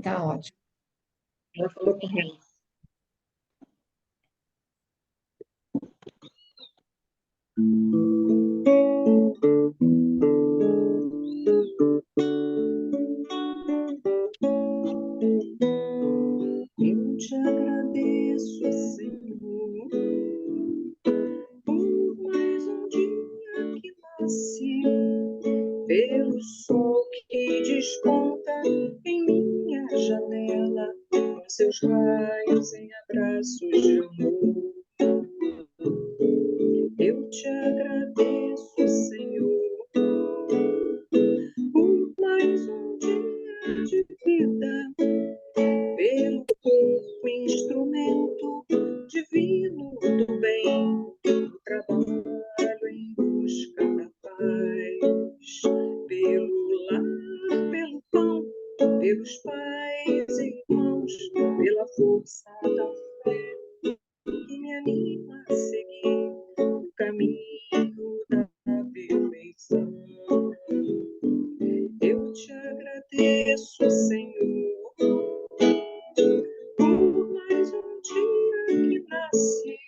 Tá ótimo. Ela falou com ela. Eu te agradeço, Senhor, por mais um dia que nasci, pelo sol que desponta em minha janela, com seus raios em abraços de amor. Eu te agradeço, Senhor, por mais um dia de vida, pelo corpo instrumento divino do bem, do trabalho em busca da paz, pelo lar, pelo pão, pelos pais e irmãos, pela força da fé que me anima a seguir o caminho da perfeição. Eu te agradeço, Senhor, por mais um dia que nasci,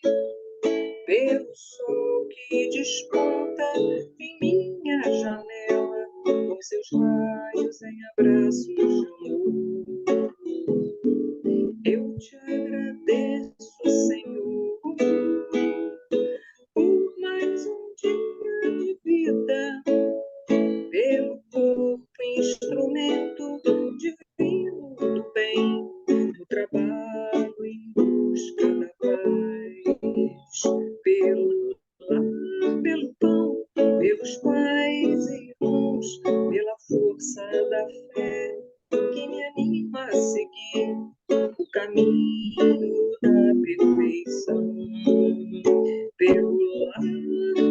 pelo sol que desponta em minha janela, com seus raios em abraços de amor. Eu te agradeço, Senhor, por mais um dia de vida, pelo corpo instrumento divino do bem, do trabalho em busca da paz, pelo lar, pelo pão, pelos pais e irmãos, pela força da fé que me anima a seguir o caminho da perfeição, pelo lar,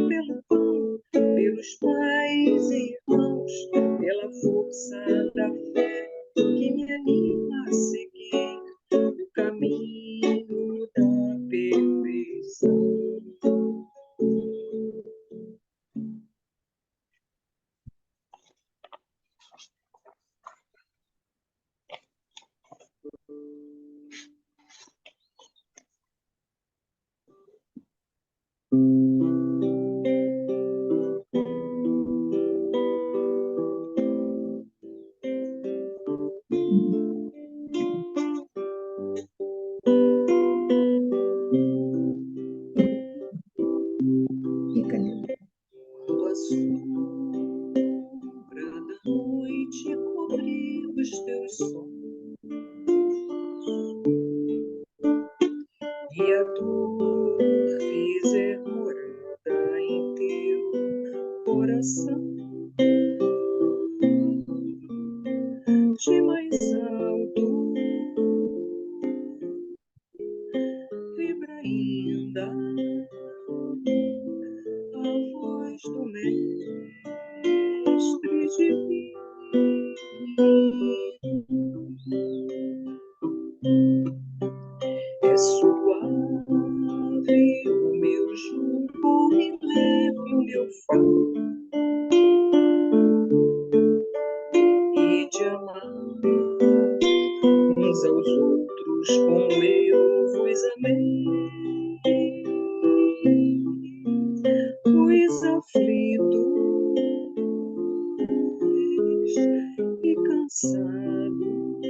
pelo pão, pelos pais e irmãos, pela força da fé que me anima a seguir o caminho da perfeição. Fica ali. Quando a sombra da noite cobrir os teus sonhos e a dor fizer morada em teu coração, de mais alto vibra ainda a voz do Mestre divino. É suave o meu jugo e leve o meu fardo, e de amar uns aos outros como eu vos amei. Os aflitos e cansados,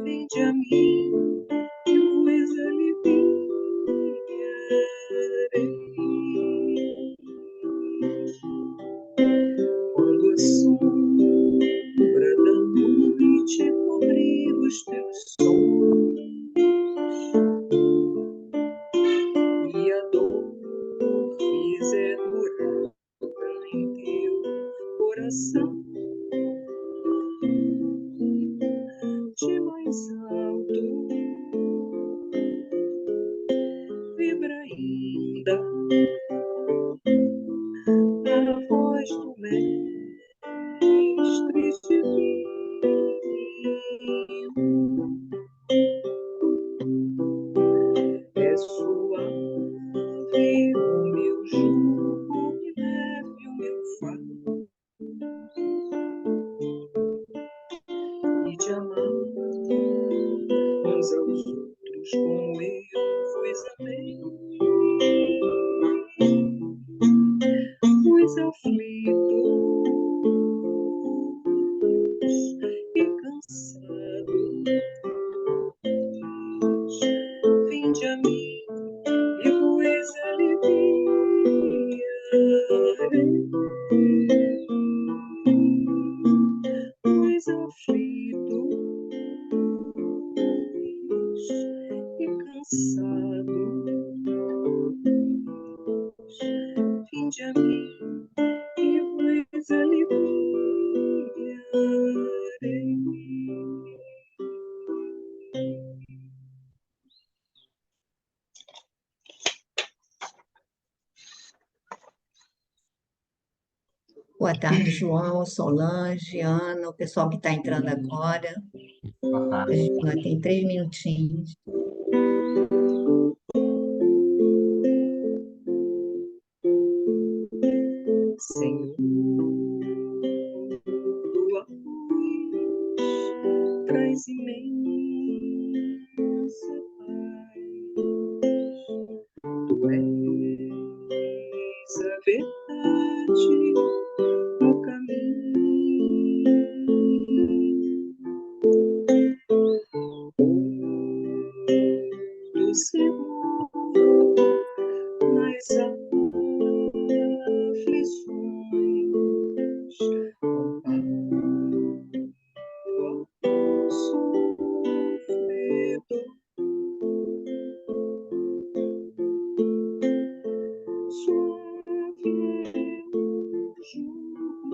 vinde a mim que vos aliviarei. Quando a sombra da noite cobrir os teus sonhos e a dor fizer morada em teu coração, de mais alto vibra ainda a voz do Mestre divino. É suave o meu jugo e leve o meu fardo, e te amar uns aos outros como eu vos amei. Os aflitos e cansados, vinde a mim e vos aliviarei. Os aflitos e cansados, vinde a mim e vos aliviarei. Boa tarde, João, Solange, Ana, o pessoal que está entrando agora. Boa A tarde. gente ainda tem 3 minutinhos. Senhor, tua luz traz imensa paz. Tu és a verdade no caminho. Do Senhor nas aflições, ao sofredor. Suave é o jugo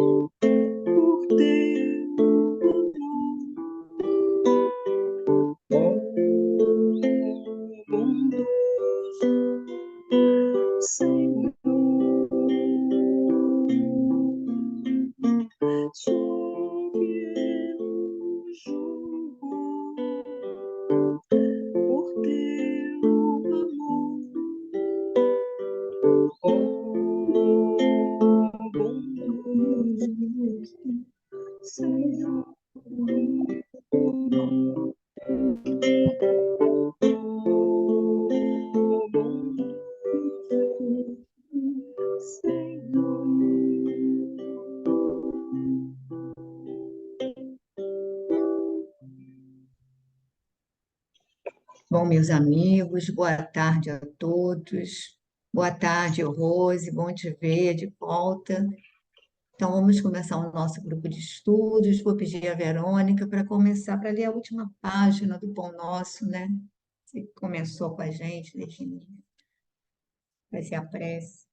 por teu amor, ó bondoso Senhor. Suave é o jugo por teu amor, ó bondoso Senhor. Ó bondoso Senhor. Bom, meus amigos, boa tarde a todos. Boa tarde, Rose, bom te ver de volta. Então, vamos começar o nosso grupo de estudos. Vou pedir a Verônica para começar, para ler a última página do Pão Nosso, né? Você começou com a gente desde o início. Vai ser a prece.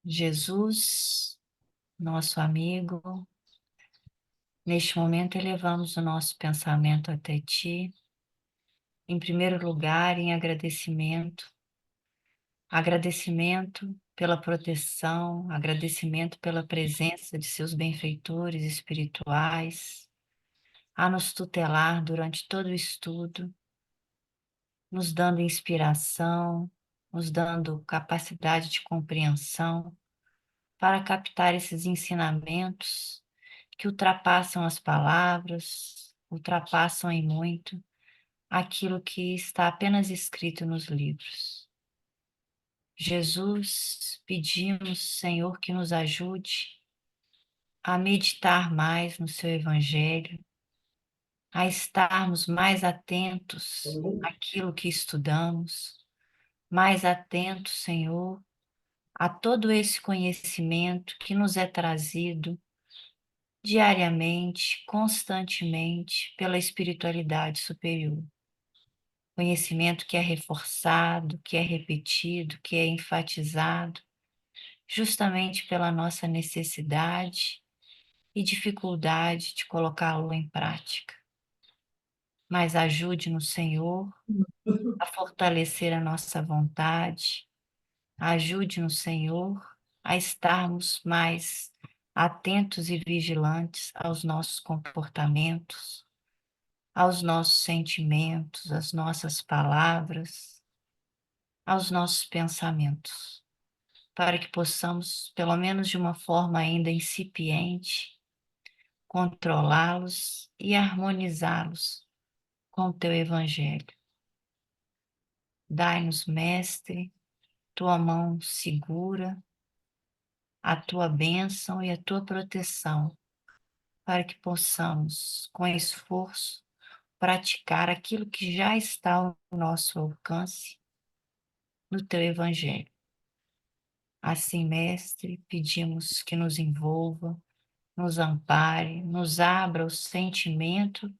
Jesus, nosso amigo, neste momento elevamos o nosso pensamento até Ti, em primeiro lugar em agradecimento, agradecimento pela proteção, agradecimento pela presença de Seus benfeitores espirituais, a nos tutelar durante todo o estudo, nos dando inspiração, nos dando capacidade de compreensão para captar esses ensinamentos que ultrapassam as palavras, ultrapassam em muito aquilo que está apenas escrito nos livros. Jesus, pedimos, Senhor, que nos ajude a meditar mais no Seu Evangelho, a estarmos mais atentos àquilo que estudamos, mais atentos, Senhor, a todo esse conhecimento que nos é trazido diariamente, constantemente, pela espiritualidade superior. Conhecimento que é reforçado, que é repetido, que é enfatizado, justamente pela nossa necessidade e dificuldade de colocá-lo em prática. Mas ajude-nos, Senhor, a fortalecer a nossa vontade, ajude-nos, Senhor, a estarmos mais atentos e vigilantes aos nossos comportamentos, aos nossos sentimentos, às nossas palavras, aos nossos pensamentos. para que possamos, pelo menos de uma forma ainda incipiente, controlá-los e harmonizá-los com o teu Evangelho. Dai-nos, Mestre, tua mão segura, a tua bênção e a tua proteção, para que possamos, com esforço, praticar aquilo que já está ao nosso alcance no teu Evangelho. Assim, Mestre, pedimos que nos envolva, nos ampare, nos abra o sentimento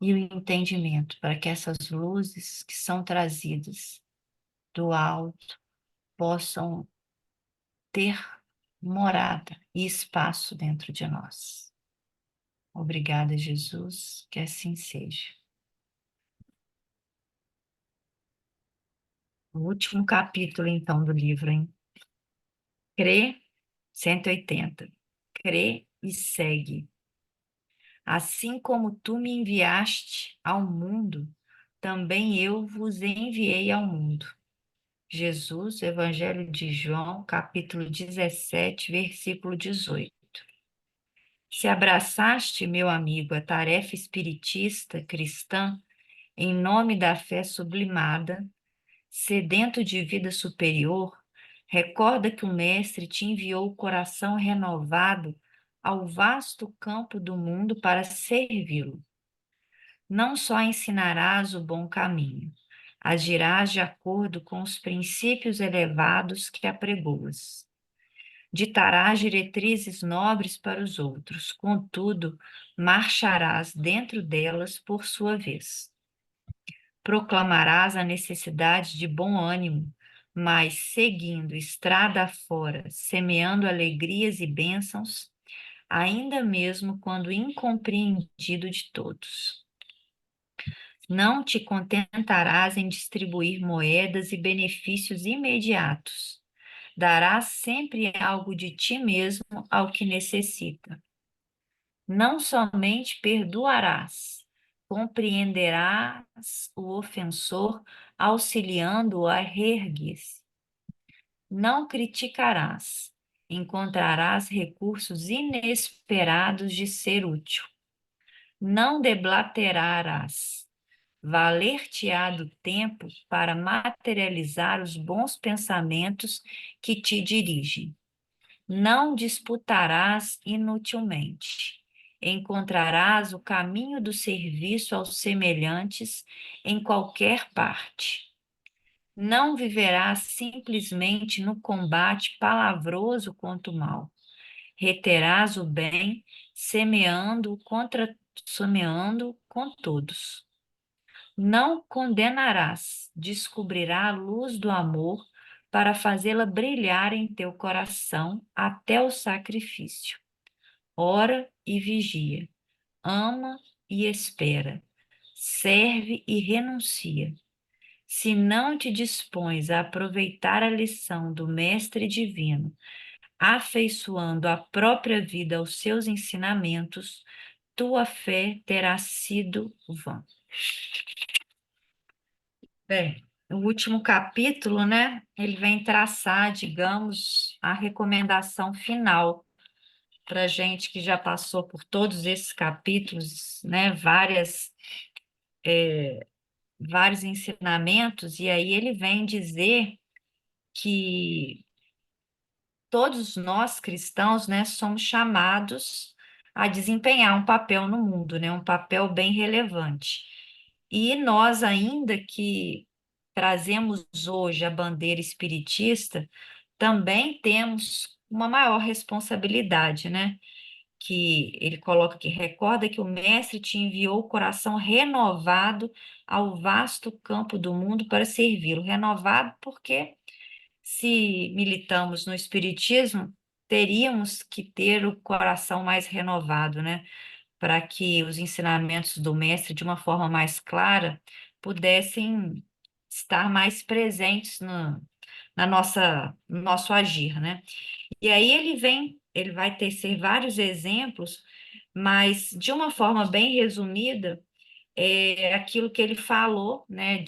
e o entendimento para que essas luzes que são trazidas do alto possam ter morada e espaço dentro de nós. Obrigada, Jesus, que assim seja. O último capítulo, então, do livro, hein? Crê, 180. Crê e segue. Assim como tu me enviaste ao mundo, também eu vos enviei ao mundo. Jesus, Evangelho de João, capítulo 17, versículo 18. Se abraçaste, meu amigo, a tarefa espiritista cristã, em nome da fé sublimada, sedento de vida superior, recorda que o Mestre te enviou o coração renovado ao vasto campo do mundo para servi-lo. Não só ensinarás o bom caminho, agirás de acordo com os princípios elevados que apregoas. Ditarás diretrizes nobres para os outros, contudo, marcharás dentro delas por sua vez. Proclamarás a necessidade de bom ânimo, mas seguindo estrada fora, semeando alegrias e bênçãos, ainda mesmo quando incompreendido de todos. Não te contentarás em distribuir moedas e benefícios imediatos. Darás sempre algo de ti mesmo ao que necessita. Não somente perdoarás, compreenderás o ofensor, auxiliando-o a reerguer-se. Não criticarás, encontrarás recursos inesperados de ser útil. Não deblaterarás, valer-te-á do tempo para materializar os bons pensamentos que te dirigem. Não disputarás inutilmente. Encontrarás o caminho do serviço aos semelhantes em qualquer parte. Não viverás simplesmente no combate palavroso contra o mal. Reterás o bem, semeando com todos. Não condenarás, descobrirá a luz do amor para fazê-la brilhar em teu coração até o sacrifício. Ora e vigia, ama e espera, serve e renuncia. Se não te dispões a aproveitar a lição do Mestre Divino, afeiçoando a própria vida aos seus ensinamentos, tua fé terá sido vã. Bem, o último capítulo, né? Ele vem traçar, digamos, a recomendação final para gente que já passou por todos esses capítulos, né? Vários ensinamentos, e aí ele vem dizer que todos nós cristãos, né, somos chamados a desempenhar um papel no mundo, né? Um papel bem relevante. E nós, ainda que trazemos hoje a bandeira espiritista, também temos uma maior responsabilidade, né? Que ele coloca que recorda que o Mestre te enviou o coração renovado ao vasto campo do mundo para servi-lo. Renovado porque, se militamos no Espiritismo, teríamos que ter o coração mais renovado, né? Para que os ensinamentos do Mestre, de uma forma mais clara, pudessem estar mais presentes no nosso agir, né? E aí ele vai tecer vários exemplos, mas de uma forma bem resumida, é aquilo que ele falou, né,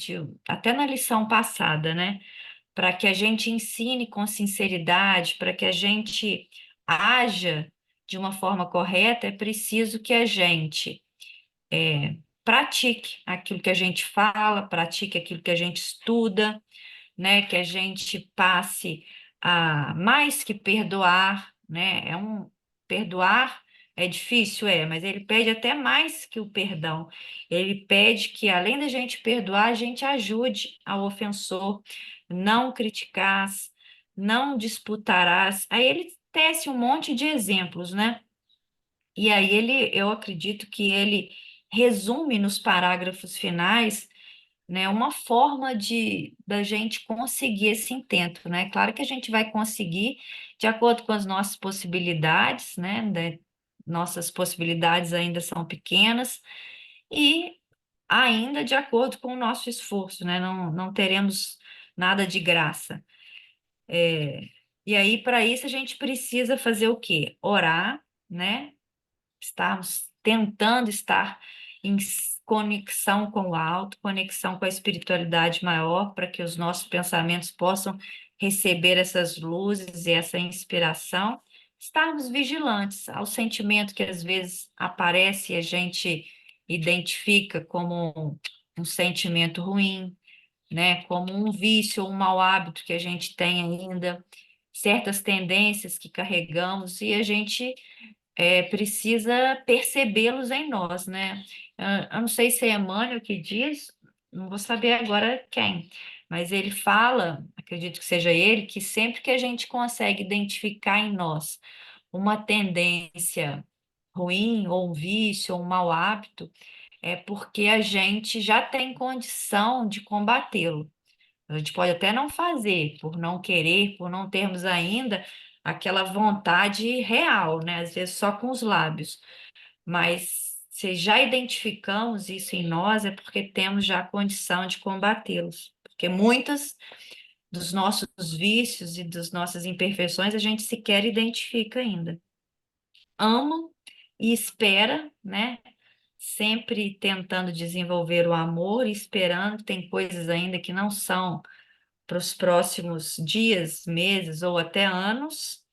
até na lição passada, né? para que a gente ensine com sinceridade, para que a gente haja de uma forma correta, é preciso que a gente pratique aquilo que a gente fala, pratique aquilo que a gente estuda, né? Que a gente passe a mais que perdoar, né? Perdoar é difícil, mas ele pede até mais que o perdão. Ele pede que, além da gente perdoar, a gente ajude ao ofensor, não criticarás, não disputarás. Aí ele tece um monte de exemplos, né? E aí eu acredito que ele resume nos parágrafos finais, né, uma forma de da gente conseguir esse intento, né? Claro que a gente vai conseguir de acordo com as nossas possibilidades, né? Nossas possibilidades ainda são pequenas e ainda de acordo com o nosso esforço, né? Não teremos nada de graça. E aí, para isso, a gente precisa fazer o quê? Orar, né? Estarmos tentando estar em conexão com o alto, conexão com a espiritualidade maior, para que os nossos pensamentos possam receber essas luzes e essa inspiração. Estarmos vigilantes ao sentimento que às vezes aparece e a gente identifica como um sentimento ruim, né? Como um vício ou um mau hábito que a gente tem ainda, certas tendências que carregamos e a gente precisa percebê-los em nós, né? Eu não sei se é Emmanuel que diz, não vou saber agora quem, mas ele fala, acredito que seja ele, que sempre que a gente consegue identificar em nós uma tendência ruim, ou um vício, ou um mau hábito, é porque a gente já tem condição de combatê-lo. A gente pode até não fazer, por não querer, por não termos ainda aquela vontade real, né? Às vezes só com os lábios. Mas se já identificamos isso em nós, é porque temos já a condição de combatê-los. Porque muitas dos nossos vícios e das nossas imperfeições a gente sequer identifica ainda. Ama e espera, né? Sempre tentando desenvolver o amor e esperando, tem coisas ainda que não são para os próximos dias, meses ou até anos,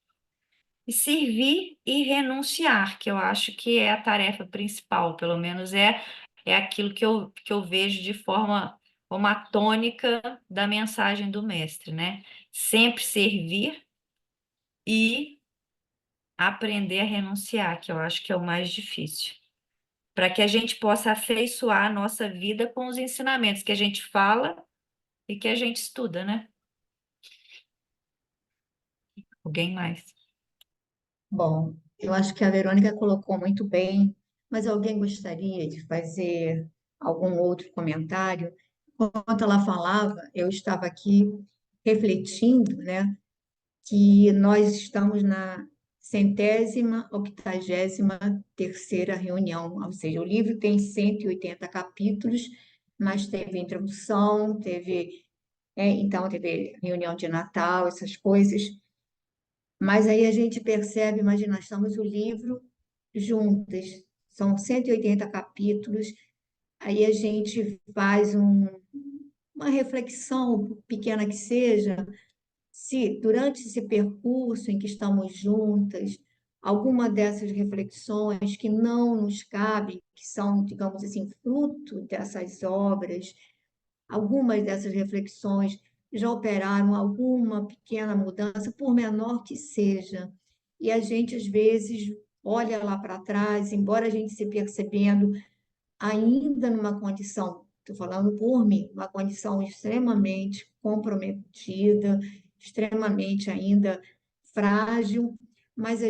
e servir e renunciar, que eu acho que é a tarefa principal, pelo menos é aquilo que eu vejo de forma como a tônica da mensagem do mestre, né? Sempre servir e aprender a renunciar, que eu acho que é o mais difícil. Para que a gente possa afeiçoar a nossa vida com os ensinamentos que a gente fala e que a gente estuda, né? Alguém mais? Bom, eu acho que a Verônica colocou muito bem, mas alguém gostaria de fazer algum outro comentário? Enquanto ela falava, eu estava aqui refletindo, né, que nós estamos na 183ª reunião, ou seja, o livro tem 180 capítulos, mas teve introdução, então teve reunião de Natal, essas coisas. Mas aí a gente percebe, imagina, nós estamos o livro juntas, são 180 capítulos, aí a gente faz uma reflexão, pequena que seja, se durante esse percurso em que estamos juntas, alguma dessas reflexões que não nos cabem, que são, digamos assim, fruto dessas obras, algumas dessas reflexões já operaram alguma pequena mudança, por menor que seja. E a gente, às vezes, olha lá para trás, embora a gente se percebendo ainda numa condição, estou falando por mim, uma condição extremamente comprometida, extremamente ainda frágil, mas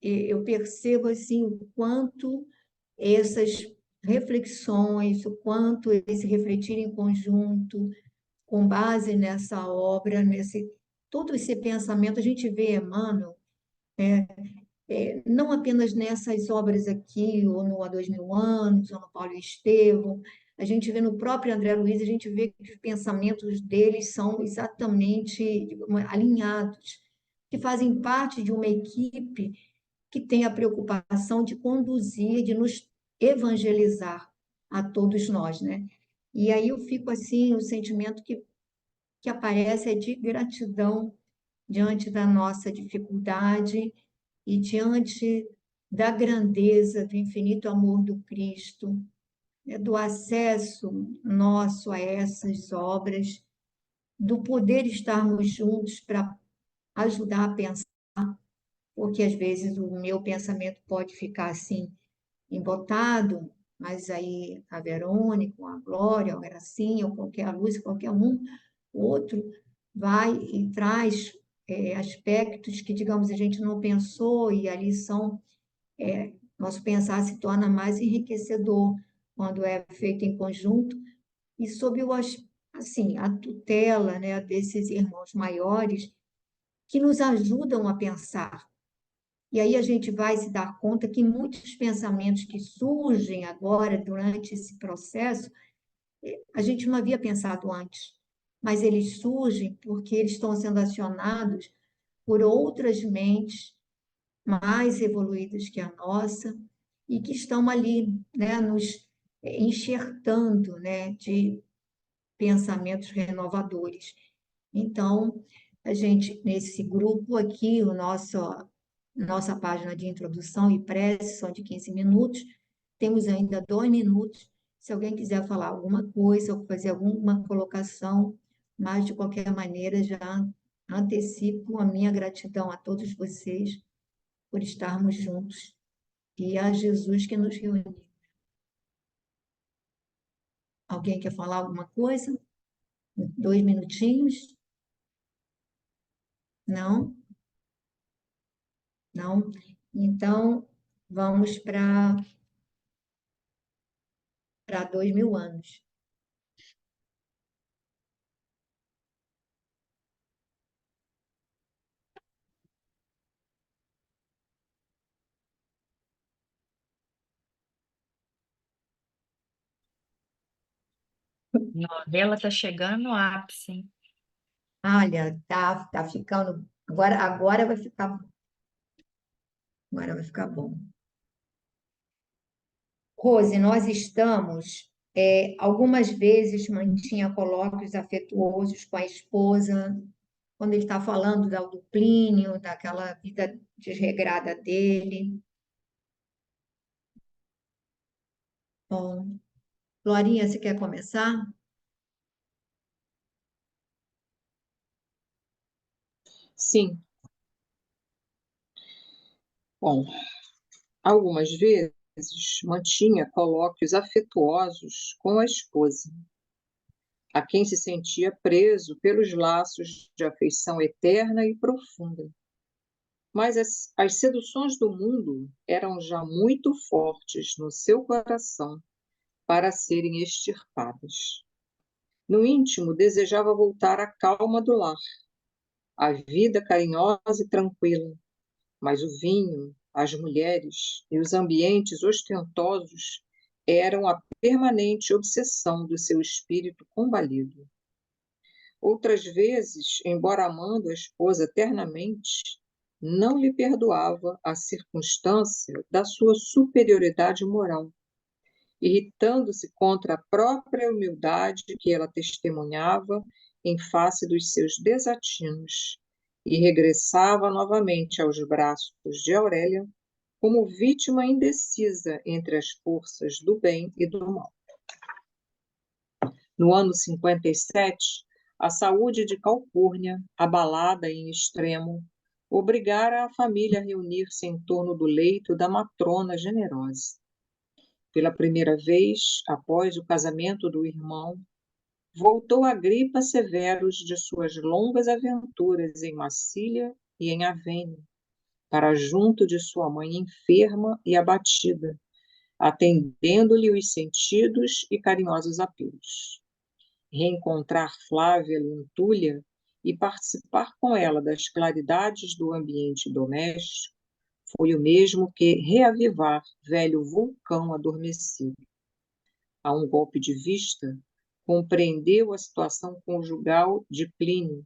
eu percebo assim o quanto essas reflexões, o quanto esse refletir em conjunto, com base nessa obra, todo esse pensamento, a gente vê Emmanuel, não apenas nessas obras aqui, ou no Há 2000 anos, ou no Paulo e Estevão, a gente vê no próprio André Luiz, a gente vê que os pensamentos deles são exatamente alinhados, que fazem parte de uma equipe que tem a preocupação de conduzir, de nos evangelizar a todos nós, né? E aí eu fico assim, o sentimento que que aparece é de gratidão diante da nossa dificuldade e diante da grandeza do infinito amor do Cristo, do acesso nosso a essas obras, do poder estarmos juntos para ajudar a pensar, porque às vezes o meu pensamento pode ficar assim embotado, mas aí a Verônica, a Glória, a Gracinha, ou qualquer a Lúcia, qualquer um, outro vai e traz aspectos que, digamos, a gente não pensou e ali são, nosso pensar se torna mais enriquecedor quando é feito em conjunto e sob assim, a tutela, né, desses irmãos maiores que nos ajudam a pensar. E aí a gente vai se dar conta que muitos pensamentos que surgem agora durante esse processo, a gente não havia pensado antes, mas eles surgem porque eles estão sendo acionados por outras mentes mais evoluídas que a nossa e que estão ali, né, nos enxertando, né, de pensamentos renovadores. Então, a gente, nesse grupo aqui, nossa página de introdução e prece são de 15 minutos, temos ainda 2 minutos. Se alguém quiser falar alguma coisa ou fazer alguma colocação, mas de qualquer maneira já antecipo a minha gratidão a todos vocês por estarmos juntos e a Jesus que nos reuniu. Alguém quer falar alguma coisa? 2 minutinhos? Não? Não? Então, vamos para 2000 anos. Novela está chegando no ápice, hein? Olha, tá ficando. Agora vai ficar bom. Rose, nós estamos. Algumas vezes mantinha colóquios afetuosos com a esposa, quando ele está falando do Plínio, daquela vida desregrada dele. Bom, Glorinha, você quer começar? Sim, bom, algumas vezes mantinha colóquios afetuosos com a esposa, a quem se sentia preso pelos laços de afeição eterna e profunda. Mas as seduções do mundo eram já muito fortes no seu coração para serem extirpadas. No íntimo, desejava voltar à calma do lar, à vida carinhosa e tranquila, mas o vinho, as mulheres e os ambientes ostentosos eram a permanente obsessão do seu espírito combalido. Outras vezes, embora amando a esposa eternamente, não lhe perdoava a circunstância da sua superioridade moral, irritando-se contra a própria humildade que ela testemunhava em face dos seus desatinos, e regressava novamente aos braços de Aurélia como vítima indecisa entre as forças do bem e do mal. No ano 57, a saúde de Calpurnia, abalada em extremo, obrigara a família a reunir-se em torno do leito da matrona generosa. Pela primeira vez, após o casamento do irmão, voltou Agripa Severus de suas longas aventuras em Massília e em Avênia, para junto de sua mãe enferma e abatida, atendendo-lhe os sentidos e carinhosos apelos. Reencontrar Flávia Lentulha e participar com ela das claridades do ambiente doméstico foi o mesmo que reavivar velho vulcão adormecido. A um golpe de vista, compreendeu a situação conjugal de Plínio,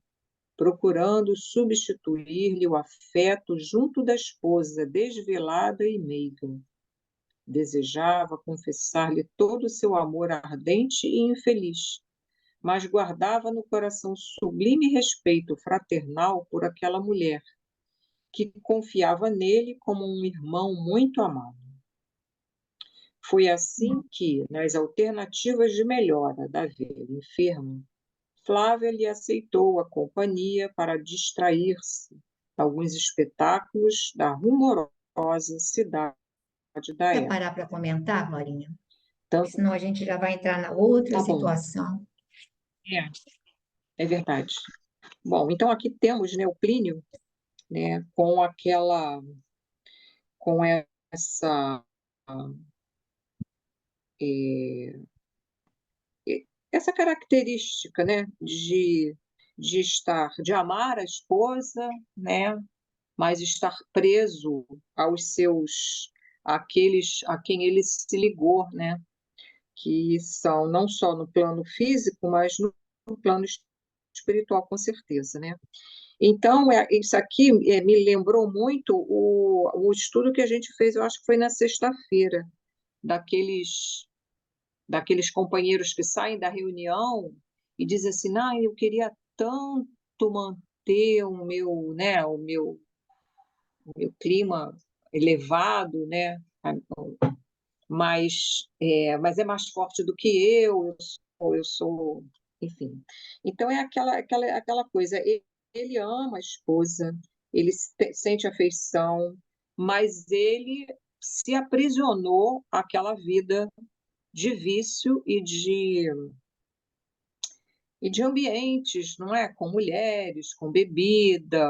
procurando substituir-lhe o afeto junto da esposa desvelada e meiga. Desejava confessar-lhe todo o seu amor ardente e infeliz, mas guardava no coração sublime respeito fraternal por aquela mulher, que confiava nele como um irmão muito amado. Foi assim que, nas alternativas de melhora da velha enferma, Flávia lhe aceitou a companhia para distrair-se de alguns espetáculos da rumorosa cidade da Quer época. parar para comentar, Glorinha? Porque Então, senão a gente já vai entrar na outra tá bom, situação. é verdade. Bom, então aqui temos, né, o Plínio, né, com essa eh, essa característica, né, de amar a esposa, né, mas estar preso aos seus àqueles a quem ele se ligou, né, que são não só no plano físico, mas no plano espiritual, com certeza, né. Então, isso aqui me lembrou muito o estudo que a gente fez, eu acho que foi na sexta-feira, daqueles companheiros que saem da reunião e dizem assim: "Ah, eu queria tanto manter o meu clima elevado, né, mas é mais forte do que eu sou", enfim. Então é aquela coisa, ele ama a esposa, ele sente afeição, mas ele se aprisionou àquela vida de vício e de ambientes, não é? Com mulheres, com bebida,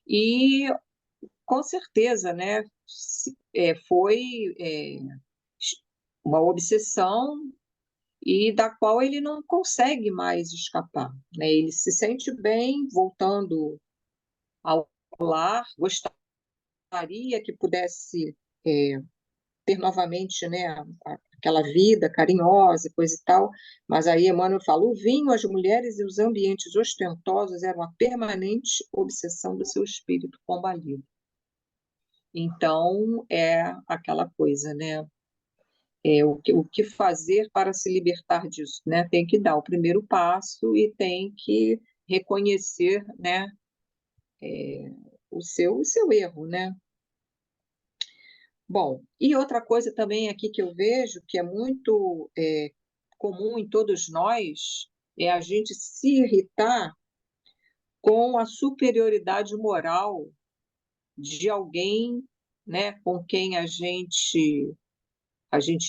e com certeza, né? Foi uma obsessão e da qual ele não consegue mais escapar, né? Ele se sente bem voltando ao lar, gostaria que pudesse é, ter novamente, né, aquela vida carinhosa, coisa e tal, mas aí Emmanuel fala: o vinho, as mulheres e os ambientes ostentosos eram a permanente obsessão do seu espírito combalido. Então, é aquela coisa, né? O que fazer para se libertar disso, né? Tem que dar o primeiro passo e tem que reconhecer, né, o seu erro, né? Bom, e outra coisa também aqui que eu vejo que é muito comum em todos nós é a gente se irritar com a superioridade moral de alguém, né, com quem a gente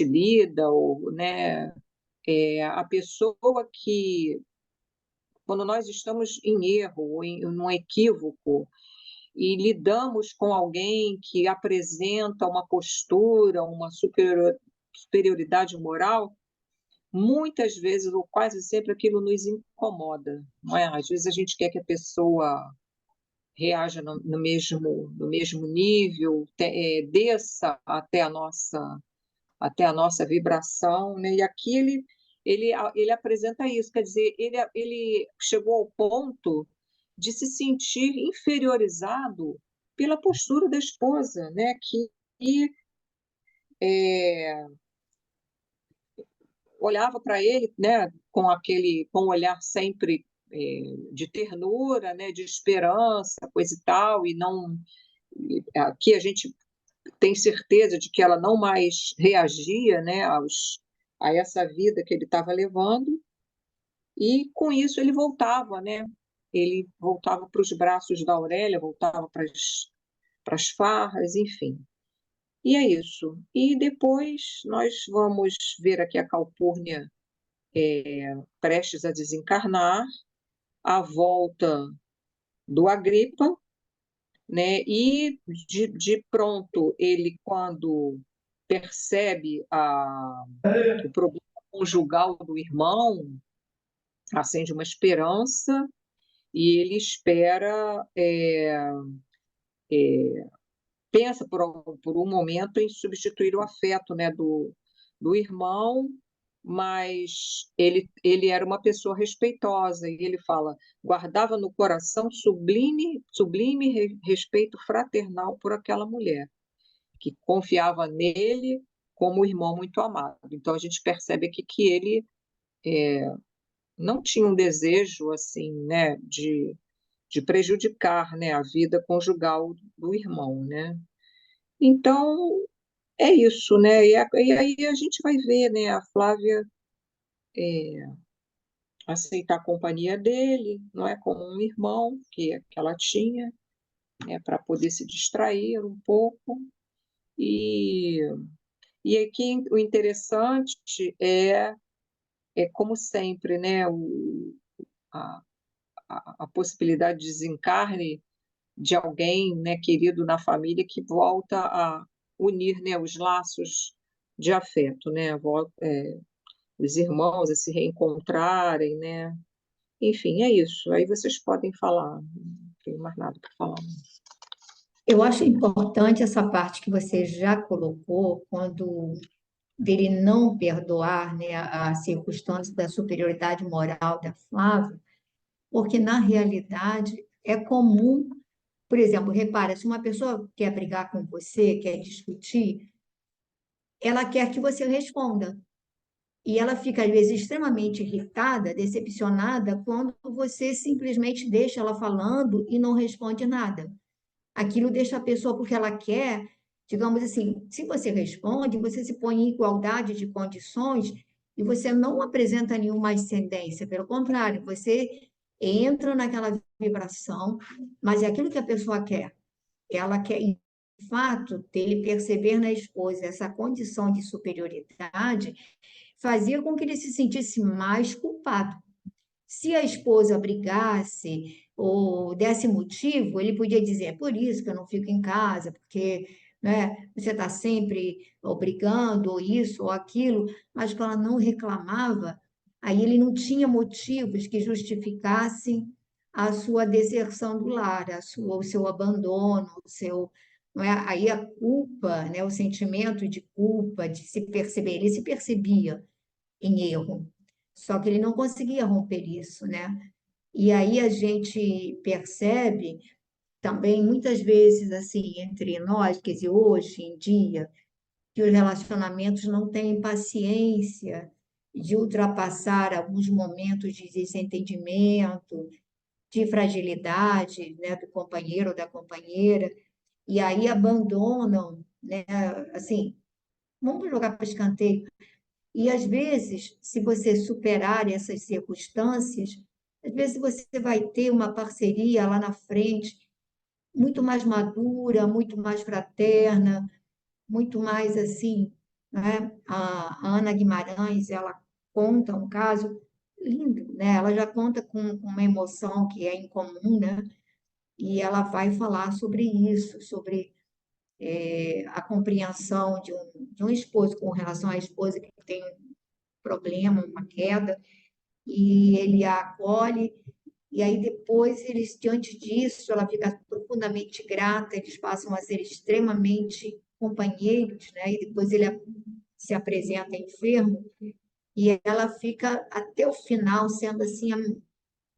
lida, ou, né, a pessoa que, quando nós estamos em erro ou em um equívoco e lidamos com alguém que apresenta uma postura, uma superioridade moral, muitas vezes, ou quase sempre, aquilo nos incomoda, não é? Às vezes a gente quer que a pessoa reaja no mesmo nível, desça até a nossa vibração, né? E aqui ele apresenta isso, quer dizer, ele chegou ao ponto de se sentir inferiorizado pela postura da esposa, né? Que é, olhava para ele, né, com um olhar sempre de ternura, né, de esperança, coisa e tal, e não. Aqui a gente tem certeza de que ela não mais reagia, né, a essa vida que ele estava levando, e com isso ele voltava, né? Ele voltava para os braços da Aurélia, voltava para as farras, enfim. E é isso. E depois nós vamos ver aqui a Calpurnia prestes a desencarnar, a volta do Agripa, né? E de pronto ele, quando percebe o problema conjugal do irmão, acende uma esperança e ele espera, pensa por um momento em substituir o afeto, né, do irmão, mas ele era uma pessoa respeitosa, e ele fala: guardava no coração sublime respeito fraternal por aquela mulher, que confiava nele como irmão muito amado. Então a gente percebe aqui que ele não tinha um desejo assim, né, de prejudicar, né, a vida conjugal do irmão, né? Então, é isso, né? E aí a gente vai ver, né, a Flávia aceitar a companhia dele, não é, como um irmão que ela tinha, né, para poder se distrair um pouco. E, e aqui o interessante é como sempre, né, a, a possibilidade de desencarne de alguém, né, querido na família que volta a unir, né, os laços de afeto, né, os irmãos a se reencontrarem, né? Enfim, é isso. Aí vocês podem falar. Não tenho mais nada para falar. Eu acho importante essa parte que você já colocou, quando dele não perdoar, né, a circunstância da superioridade moral da Flávia, porque na realidade é comum, por exemplo, repara, se uma pessoa quer brigar com você, quer discutir, ela quer que você responda. E ela fica, às vezes, extremamente irritada, decepcionada, quando você simplesmente deixa ela falando e não responde nada. Aquilo deixa a pessoa, porque ela quer, digamos assim, se você responde, você se põe em igualdade de condições e você não apresenta nenhuma ascendência, pelo contrário, você entra naquela vibração, mas é aquilo que a pessoa quer. Ela quer, e o fato dele perceber na esposa essa condição de superioridade fazia com que ele se sentisse mais culpado. Se a esposa brigasse ou desse motivo, ele podia dizer: é por isso que eu não fico em casa, porque, né, você está sempre brigando, ou isso ou aquilo, mas quando ela não reclamava, aí ele não tinha motivos que justificassem a sua deserção do lar, o seu abandono, o seu. Não é? Aí a culpa, né, o sentimento de culpa, de se perceber, ele se percebia em erro. Só que ele não conseguia romper isso, né? E aí a gente percebe também, muitas vezes, assim, entre nós, quer dizer, hoje em dia, que os relacionamentos não têm paciência de ultrapassar alguns momentos de desentendimento, de fragilidade, né, do companheiro ou da companheira, e aí abandonam, né, assim, vamos jogar para escanteio. E às vezes, se você superar essas circunstâncias, às vezes você vai ter uma parceria lá na frente muito mais madura, muito mais fraterna, muito mais assim, né? A Ana Guimarães, ela conta um caso lindo, né? Ela já conta com uma emoção que é incomum, né? E ela vai falar sobre isso, sobre a compreensão de um esposo com relação à esposa que tem um problema, uma queda, e ele a acolhe, e aí depois eles, diante disso, ela fica profundamente grata, eles passam a ser extremamente companheiros, né? E depois ele se apresenta enfermo, e ela fica até o final sendo assim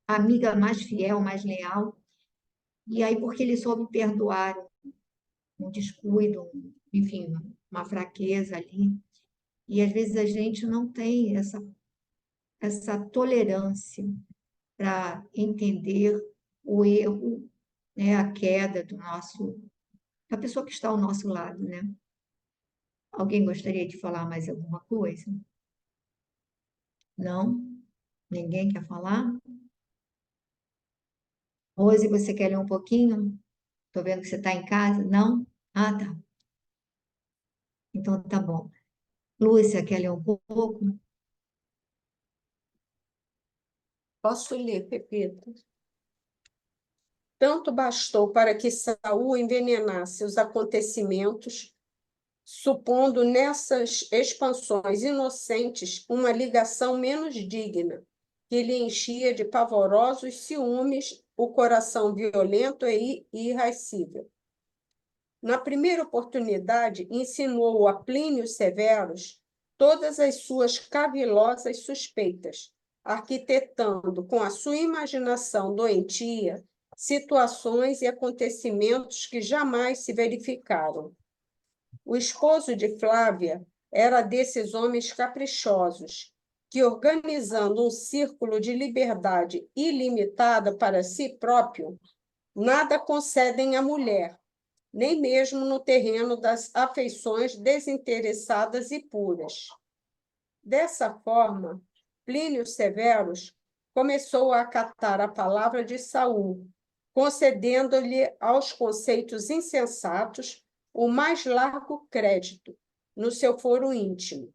a amiga mais fiel, mais leal, e aí porque ele soube perdoar um descuido, enfim, uma fraqueza ali, e às vezes a gente não tem essa tolerância para entender o erro, né, a queda da pessoa que está ao nosso lado, né? Alguém gostaria de falar mais alguma coisa? Não? Ninguém quer falar? Rose, você quer ler um pouquinho? Estou vendo que você está em casa. Não? Ah, tá. Então tá bom. Lúcia, quer ler um pouco? Posso ler, Pepita? Tanto bastou para que Saul envenenasse os acontecimentos, supondo nessas expansões inocentes uma ligação menos digna, que lhe enchia de pavorosos ciúmes o coração violento e irascível. Na primeira oportunidade, ensinou a Plínio Severus todas as suas cavilosas suspeitas, arquitetando com a sua imaginação doentia situações e acontecimentos que jamais se verificaram. O esposo de Flávia era desses homens caprichosos, que, organizando um círculo de liberdade ilimitada para si próprio, nada concedem à mulher, nem mesmo no terreno das afeições desinteressadas e puras. Dessa forma, Plínio Severus começou a acatar a palavra de Saul, concedendo-lhe aos conceitos insensatos o mais largo crédito no seu foro íntimo.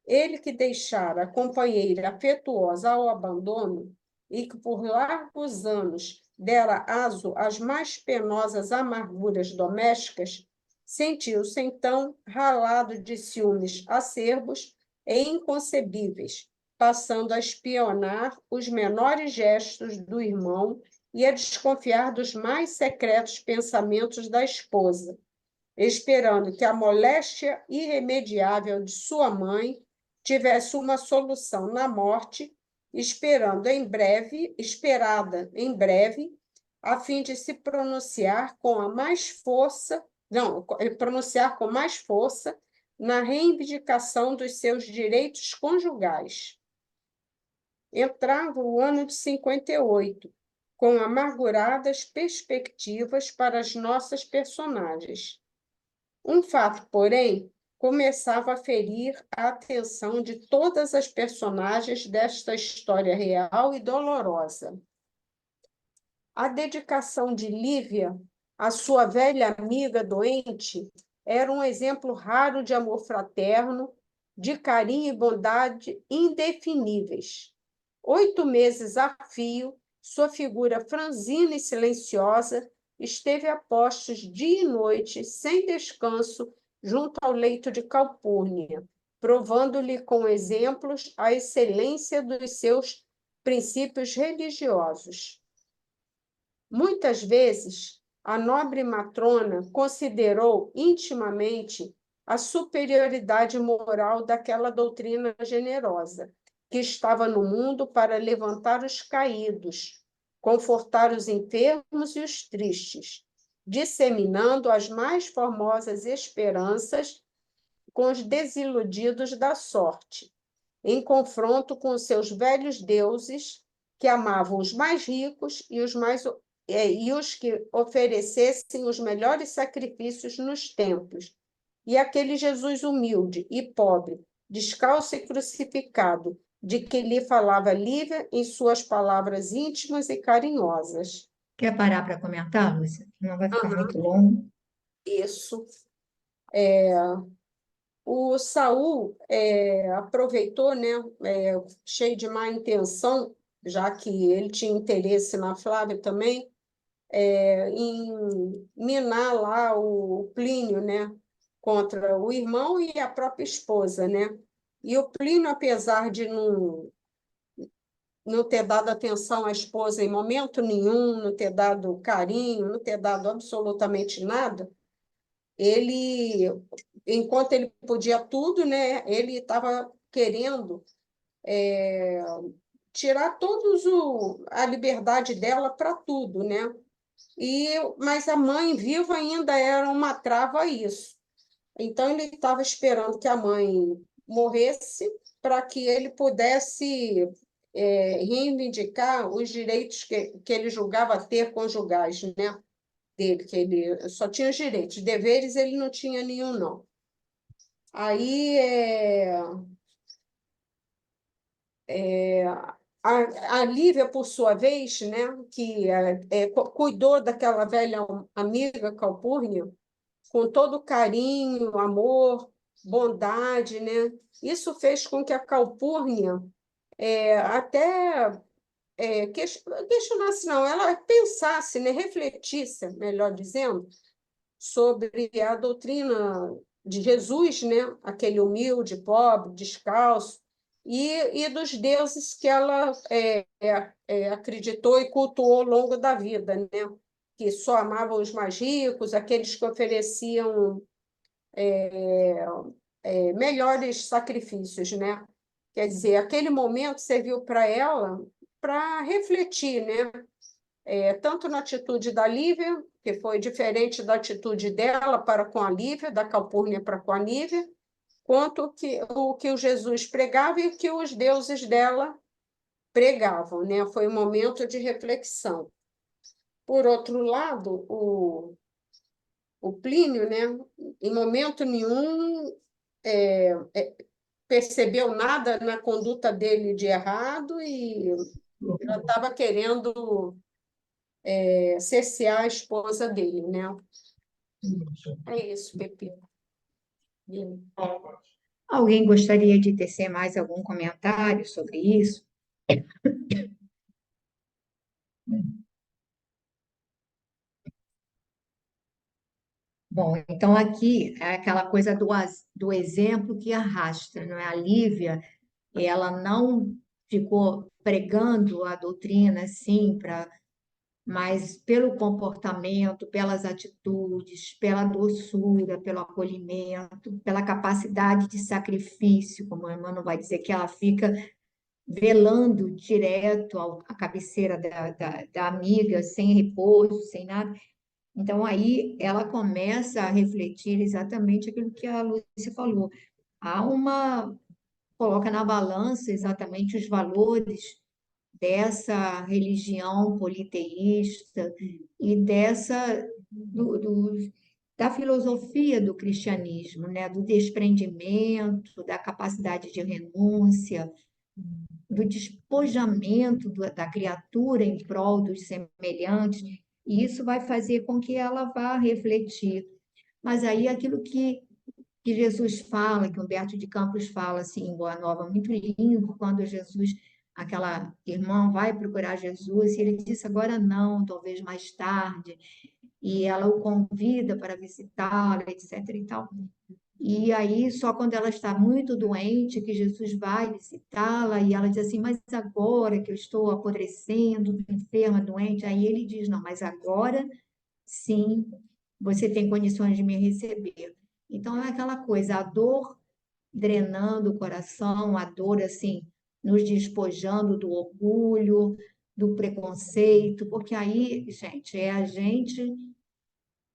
Ele que deixara a companheira afetuosa ao abandono e que por largos anos dera aso às mais penosas amarguras domésticas, sentiu-se então ralado de ciúmes acerbos e inconcebíveis, passando a espionar os menores gestos do irmão e a desconfiar dos mais secretos pensamentos da esposa, esperando que a moléstia irremediável de sua mãe tivesse uma solução na morte, esperada em breve, a fim de se pronunciar com mais força na reivindicação dos seus direitos conjugais. Entrava o ano de 58, com amarguradas perspectivas para as nossas personagens. Um fato, porém, começava a ferir a atenção de todas as personagens desta história real e dolorosa. A dedicação de Lívia à sua velha amiga doente era um exemplo raro de amor fraterno, de carinho e bondade indefiníveis. 8 meses a fio, sua figura franzina e silenciosa esteve a postos dia e noite, sem descanso, junto ao leito de Calpurnia, provando-lhe com exemplos a excelência dos seus princípios religiosos. Muitas vezes, a nobre matrona considerou intimamente a superioridade moral daquela doutrina generosa, que estava no mundo para levantar os caídos, confortar os enfermos e os tristes, disseminando as mais formosas esperanças com os desiludidos da sorte, em confronto com seus velhos deuses, que amavam os mais ricos e os que oferecessem os melhores sacrifícios nos templos, e aquele Jesus humilde e pobre, descalço e crucificado, de que lhe falava Lívia em suas palavras íntimas e carinhosas. Quer parar para comentar, Lúcia? Não vai ficar muito longo. Isso. O Saul aproveitou, né, cheio de má intenção, já que ele tinha interesse na Flávia também, em minar lá o Plínio, né, contra o irmão e a própria esposa, né? E o Plínio, apesar de não ter dado atenção à esposa em momento nenhum, não ter dado carinho, não ter dado absolutamente nada, ele, enquanto ele podia tudo, né, ele estava querendo tirar a liberdade dela para tudo, né? Mas a mãe viva ainda era uma trava a isso. Então, ele estava esperando que a mãe morresse para que ele pudesse reivindicar os direitos que ele julgava ter conjugais, né? Dele, que ele só tinha os direitos, deveres ele não tinha nenhum, não. Aí, a Lívia, por sua vez, né, que cuidou daquela velha amiga Calpurnia, com todo carinho, amor, bondade, né? Isso fez com que a Calpurnia até questionasse, não, ela pensasse, né, refletisse, melhor dizendo, sobre a doutrina de Jesus, né? Aquele humilde, pobre, descalço, e dos deuses que ela acreditou e cultuou ao longo da vida, né? Que só amavam os mais ricos, aqueles que ofereciam melhores sacrifícios, né? Quer dizer, aquele momento serviu para ela para refletir, né? Tanto na atitude da Lívia, que foi diferente da atitude dela para com a Lívia, da Calpurnia para com a Lívia, quanto o que o Jesus pregava e o que os deuses dela pregavam, né? Foi um momento de reflexão. Por outro lado, o Plínio, né, em momento nenhum percebeu nada na conduta dele de errado e ela estava querendo cercear a esposa dele, né? É isso, Pepe. Alguém gostaria de tecer mais algum comentário sobre isso? Bom, então aqui é aquela coisa do exemplo que arrasta, não é? A Lívia, ela não ficou pregando a doutrina assim, mas pelo comportamento, pelas atitudes, pela doçura, pelo acolhimento, pela capacidade de sacrifício, como a irmã não vai dizer, que ela fica velando direto à cabeceira da amiga, sem repouso, sem nada. Então, aí ela começa a refletir exatamente aquilo que a Lúcia falou. Há uma, coloca na balança exatamente os valores dessa religião politeísta e da filosofia do cristianismo, né? Do desprendimento, da capacidade de renúncia, do despojamento da criatura em prol dos semelhantes, e isso vai fazer com que ela vá refletir. Mas aí aquilo que Jesus fala, que Humberto de Campos fala assim, em Boa Nova, muito lindo, quando Jesus, aquela irmã vai procurar Jesus, e ele disse, agora não, talvez mais tarde, e ela o convida para visitá-la, etc. e tal. E aí, só quando ela está muito doente, que Jesus vai visitá-la, e ela diz assim, mas agora que eu estou apodrecendo, enferma, doente, aí ele diz, não, mas agora sim, você tem condições de me receber. Então, é aquela coisa, a dor drenando o coração, a dor, assim, nos despojando do orgulho, do preconceito, porque aí, gente, é a gente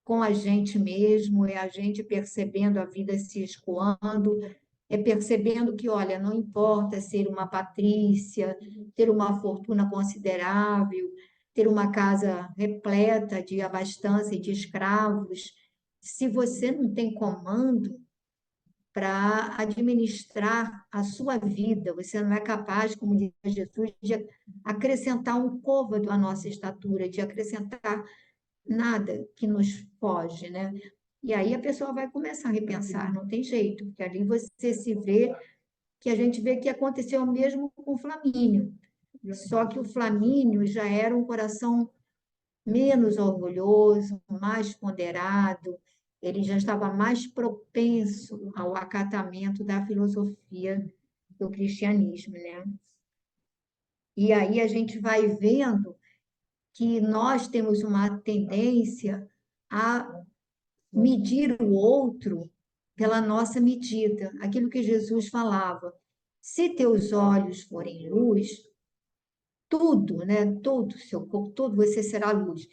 com a gente mesmo, é a gente percebendo a vida se escoando, é percebendo que, olha, não importa ser uma patrícia, ter uma fortuna considerável, ter uma casa repleta de abastança e de escravos, se você não tem comando para administrar a sua vida, você não é capaz, como diz Jesus, de acrescentar um côvado à nossa estatura, de acrescentar nada que nos foge, né? E aí a pessoa vai começar a repensar, não tem jeito, porque ali você se vê, que a gente vê que aconteceu o mesmo com o Flamínio, só que o Flamínio já era um coração menos orgulhoso, mais ponderado, ele já estava mais propenso ao acatamento da filosofia do cristianismo, né? E aí a gente vai vendo que nós temos uma tendência a medir o outro pela nossa medida, aquilo que Jesus falava. Se teus olhos forem luz, tudo, né? Todo o seu corpo, todo você será luz.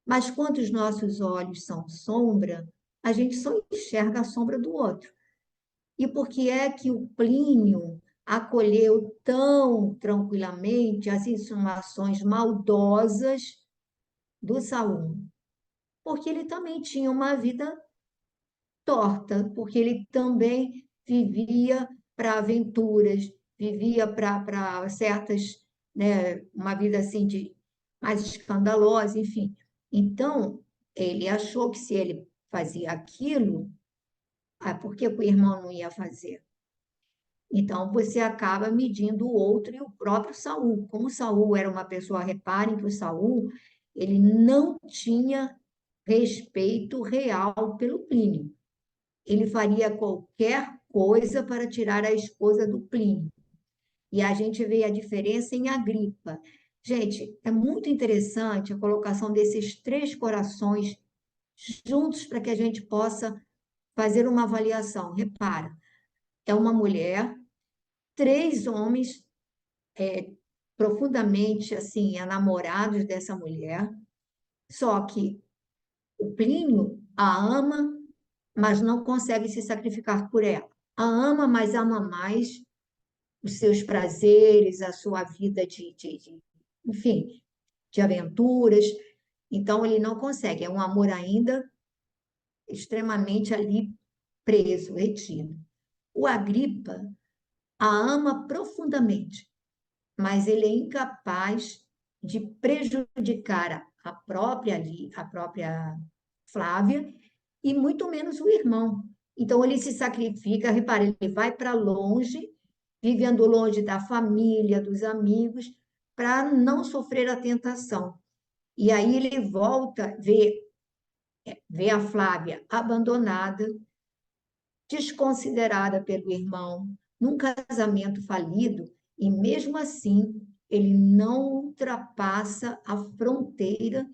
Mas quando os nossos olhos são sombra, a gente só enxerga a sombra do outro. E por que é que o Plínio acolheu tão tranquilamente as insinuações maldosas do Saul? Porque ele também tinha uma vida torta, porque ele também vivia para aventuras, vivia para certas, né, uma vida assim de mais escandalosa, enfim. Então, ele achou que se ele fazia aquilo, por que o irmão não ia fazer? Então, você acaba medindo o outro e o próprio Saul. Como Saul era uma pessoa, reparem que o Saul, ele não tinha respeito real pelo Plínio. Ele faria qualquer coisa para tirar a esposa do Plínio. E a gente vê a diferença em Agripa. Gente, é muito interessante a colocação desses três corações juntos para que a gente possa fazer uma avaliação. Repara, é uma mulher, três homens profundamente assim enamorados dessa mulher, só que o Plínio a ama, mas não consegue se sacrificar por ela. a ama, mas ama mais os seus prazeres, a sua vida enfim, de aventuras. Então, ele não consegue, é um amor ainda extremamente ali preso, retido. O Agripa a ama profundamente, mas ele é incapaz de prejudicar a própria Flávia e muito menos o irmão. Então ele se sacrifica, repare, ele vai para longe, vivendo longe da família, dos amigos, para não sofrer a tentação. E aí ele volta, vê a Flávia abandonada, desconsiderada pelo irmão, num casamento falido, e mesmo assim ele não ultrapassa a fronteira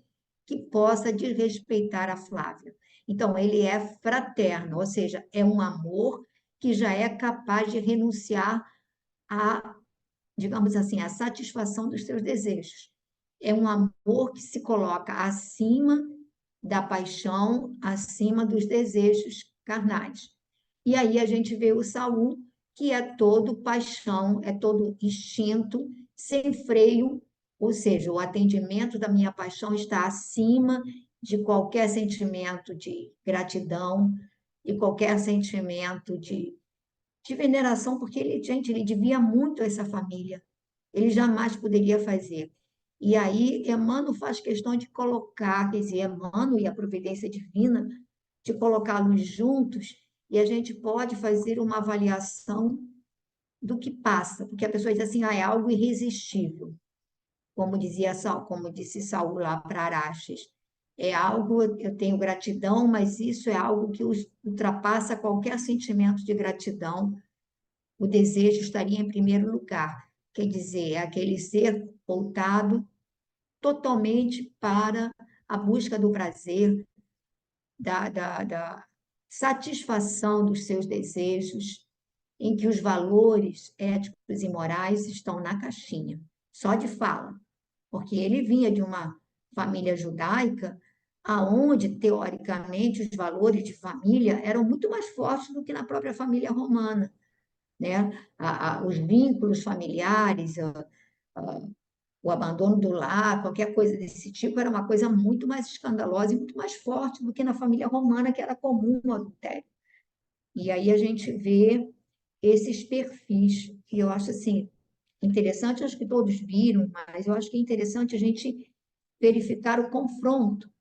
que possa desrespeitar a Flávia. Então, ele é fraterno, ou seja, é um amor que já é capaz de renunciar a, digamos assim, a satisfação dos seus desejos. É um amor que se coloca acima da paixão, acima dos desejos carnais. E aí a gente vê o Saul, que é todo paixão, é todo instinto, sem freio, ou seja, o atendimento da minha paixão está acima de qualquer sentimento de gratidão e qualquer sentimento de veneração, porque ele, gente, ele devia muito a essa família. Ele jamais poderia fazer. E aí, Emmanuel faz questão de colocar, quer dizer, Emmanuel e a providência divina, de colocá-los juntos, e a gente pode fazer uma avaliação do que passa, porque a pessoa diz assim, ah, é algo irresistível, como disse Saul lá para Araxes. É algo, eu tenho gratidão, mas isso é algo que ultrapassa qualquer sentimento de gratidão. O desejo estaria em primeiro lugar. Quer dizer, é aquele ser voltado totalmente para a busca do prazer, da satisfação dos seus desejos, em que os valores éticos e morais estão na caixinha, só de fala, porque ele vinha de uma família judaica, aonde teoricamente os valores de família eram muito mais fortes do que na própria família romana, né? Os vínculos familiares, o abandono do lar, qualquer coisa desse tipo, era uma coisa muito mais escandalosa e muito mais forte do que na família romana, que era comum o adultério. E aí a gente vê esses perfis, que eu acho assim, interessante, acho que todos viram, mas eu acho que é interessante a gente verificar o confronto,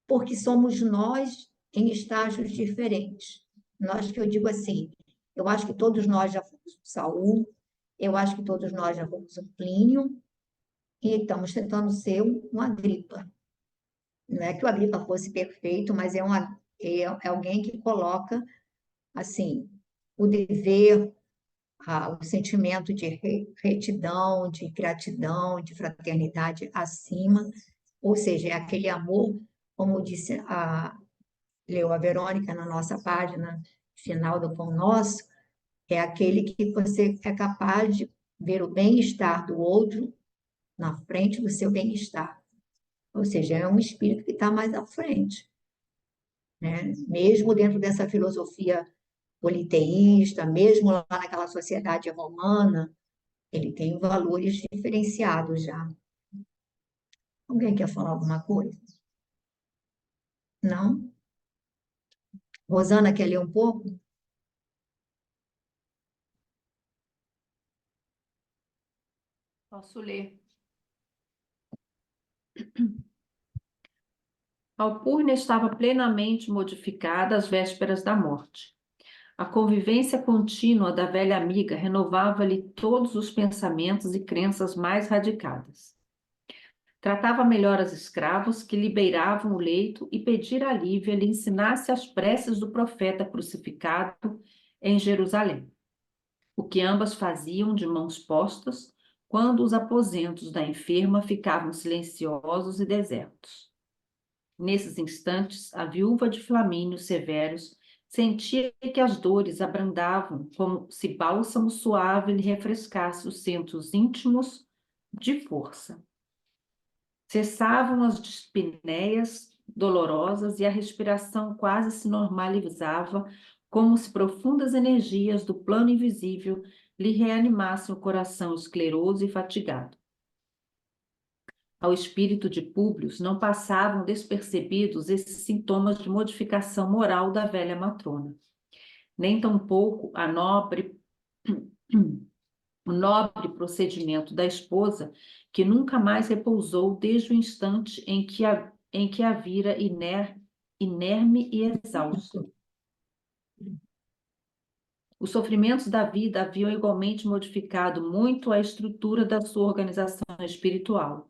porque somos nós em estágios diferentes. Nós que eu digo assim, eu acho que todos nós já fomos um Saul, eu acho que todos nós já fomos um Plínio, e estamos tentando ser um Agripa. Não é que o Agripa fosse perfeito, mas é alguém que coloca, assim, o dever, o sentimento de retidão, de gratidão, de fraternidade acima, ou seja, é aquele amor, como disse leu a Verônica na nossa página final do Pão Nosso, é aquele que você é capaz de ver o bem-estar do outro na frente do seu bem-estar. Ou seja, é um espírito que está mais à frente, né? Mesmo dentro dessa filosofia politeísta, mesmo lá naquela sociedade romana, ele tem valores diferenciados já. Alguém quer falar alguma coisa? Não? Rosana quer ler um pouco? Posso ler. Alpurnia estava plenamente modificada às vésperas da morte. A convivência contínua da velha amiga renovava-lhe todos os pensamentos e crenças mais radicadas. Tratava melhor as escravas que lhe beiravam o leito e pedira a Lívia lhe ensinasse as preces do profeta crucificado em Jerusalém, o que ambas faziam de mãos postas quando os aposentos da enferma ficavam silenciosos e desertos. Nesses instantes, a viúva de Flamínio Severus sentia que as dores abrandavam como se bálsamo suave lhe refrescasse os centros íntimos de força. Cessavam as dispneias dolorosas e a respiração quase se normalizava, como se profundas energias do plano invisível lhe reanimassem o coração escleroso e fatigado. Ao espírito de Públio não passavam despercebidos esses sintomas de modificação moral da velha matrona, nem tampouco o nobre procedimento da esposa, que nunca mais repousou desde o instante em que a vira inerme e exausta. Os sofrimentos da vida haviam igualmente modificado muito a estrutura da sua organização espiritual,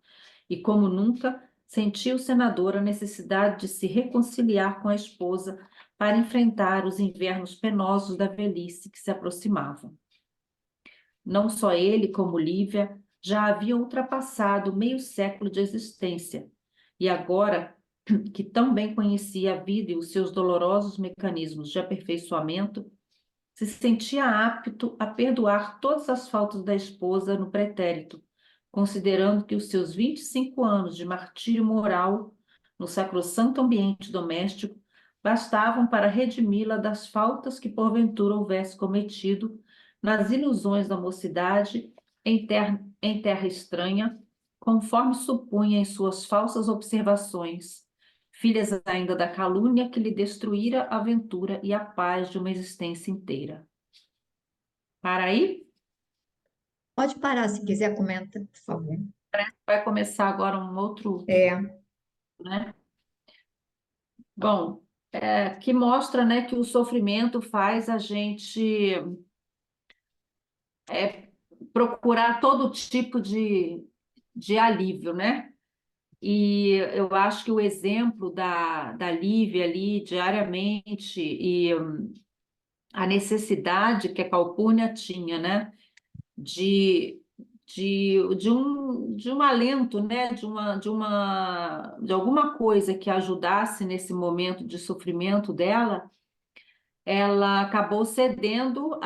e como nunca, sentiu o senador a necessidade de se reconciliar com a esposa para enfrentar os invernos penosos da velhice que se aproximavam. Não só ele, como Lívia, já haviam ultrapassado meio século de existência, e agora que tão bem conhecia a vida e os seus dolorosos mecanismos de aperfeiçoamento, se sentia apto a perdoar todas as faltas da esposa no pretérito, considerando que os seus 25 anos de martírio moral no sacrossanto ambiente doméstico bastavam para redimi-la das faltas que porventura houvesse cometido nas ilusões da mocidade em terra estranha, conforme supunha em suas falsas observações, filhas ainda da calúnia que lhe destruíra a ventura e a paz de uma existência inteira. Para aí, Pode parar se quiser, comenta, por favor. vai começar agora um outro, né? Bom, que mostra, né, que o sofrimento faz a gente procurar todo tipo de alívio, né? E eu acho que o exemplo da Lívia ali diariamente e a necessidade que a Calpurnia tinha, né? De um alento, né? De alguma coisa que ajudasse nesse momento de sofrimento dela, ela acabou cedendo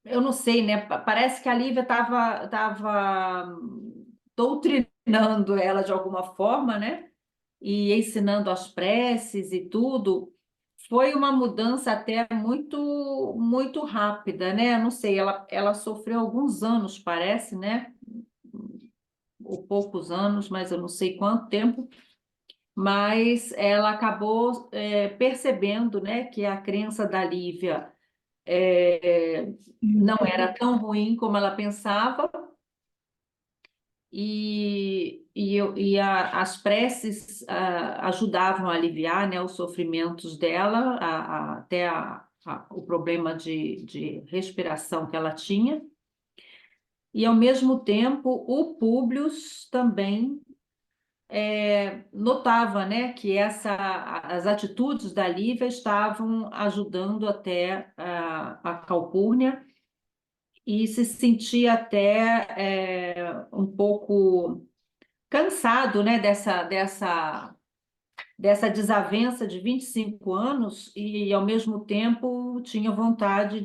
eu não sei, né? Parece que a Lívia estava doutrinando ela de alguma forma, né? E ensinando as preces e tudo. Foi uma mudança até muito, muito rápida, né? Não sei, ela sofreu alguns anos, parece, né? Ou poucos anos, mas eu não sei quanto tempo. Mas ela acabou percebendo, né, que a crença da Lívia não era tão ruim como ela pensava, as preces ajudavam a aliviar, né, os sofrimentos dela, até o problema de respiração que ela tinha. E, ao mesmo tempo, o Públio também notava, né, que as atitudes da Lívia estavam ajudando até a Calpurnia, e se sentia até um pouco cansado, né, dessa desavença de 25 anos e, ao mesmo tempo, tinha vontade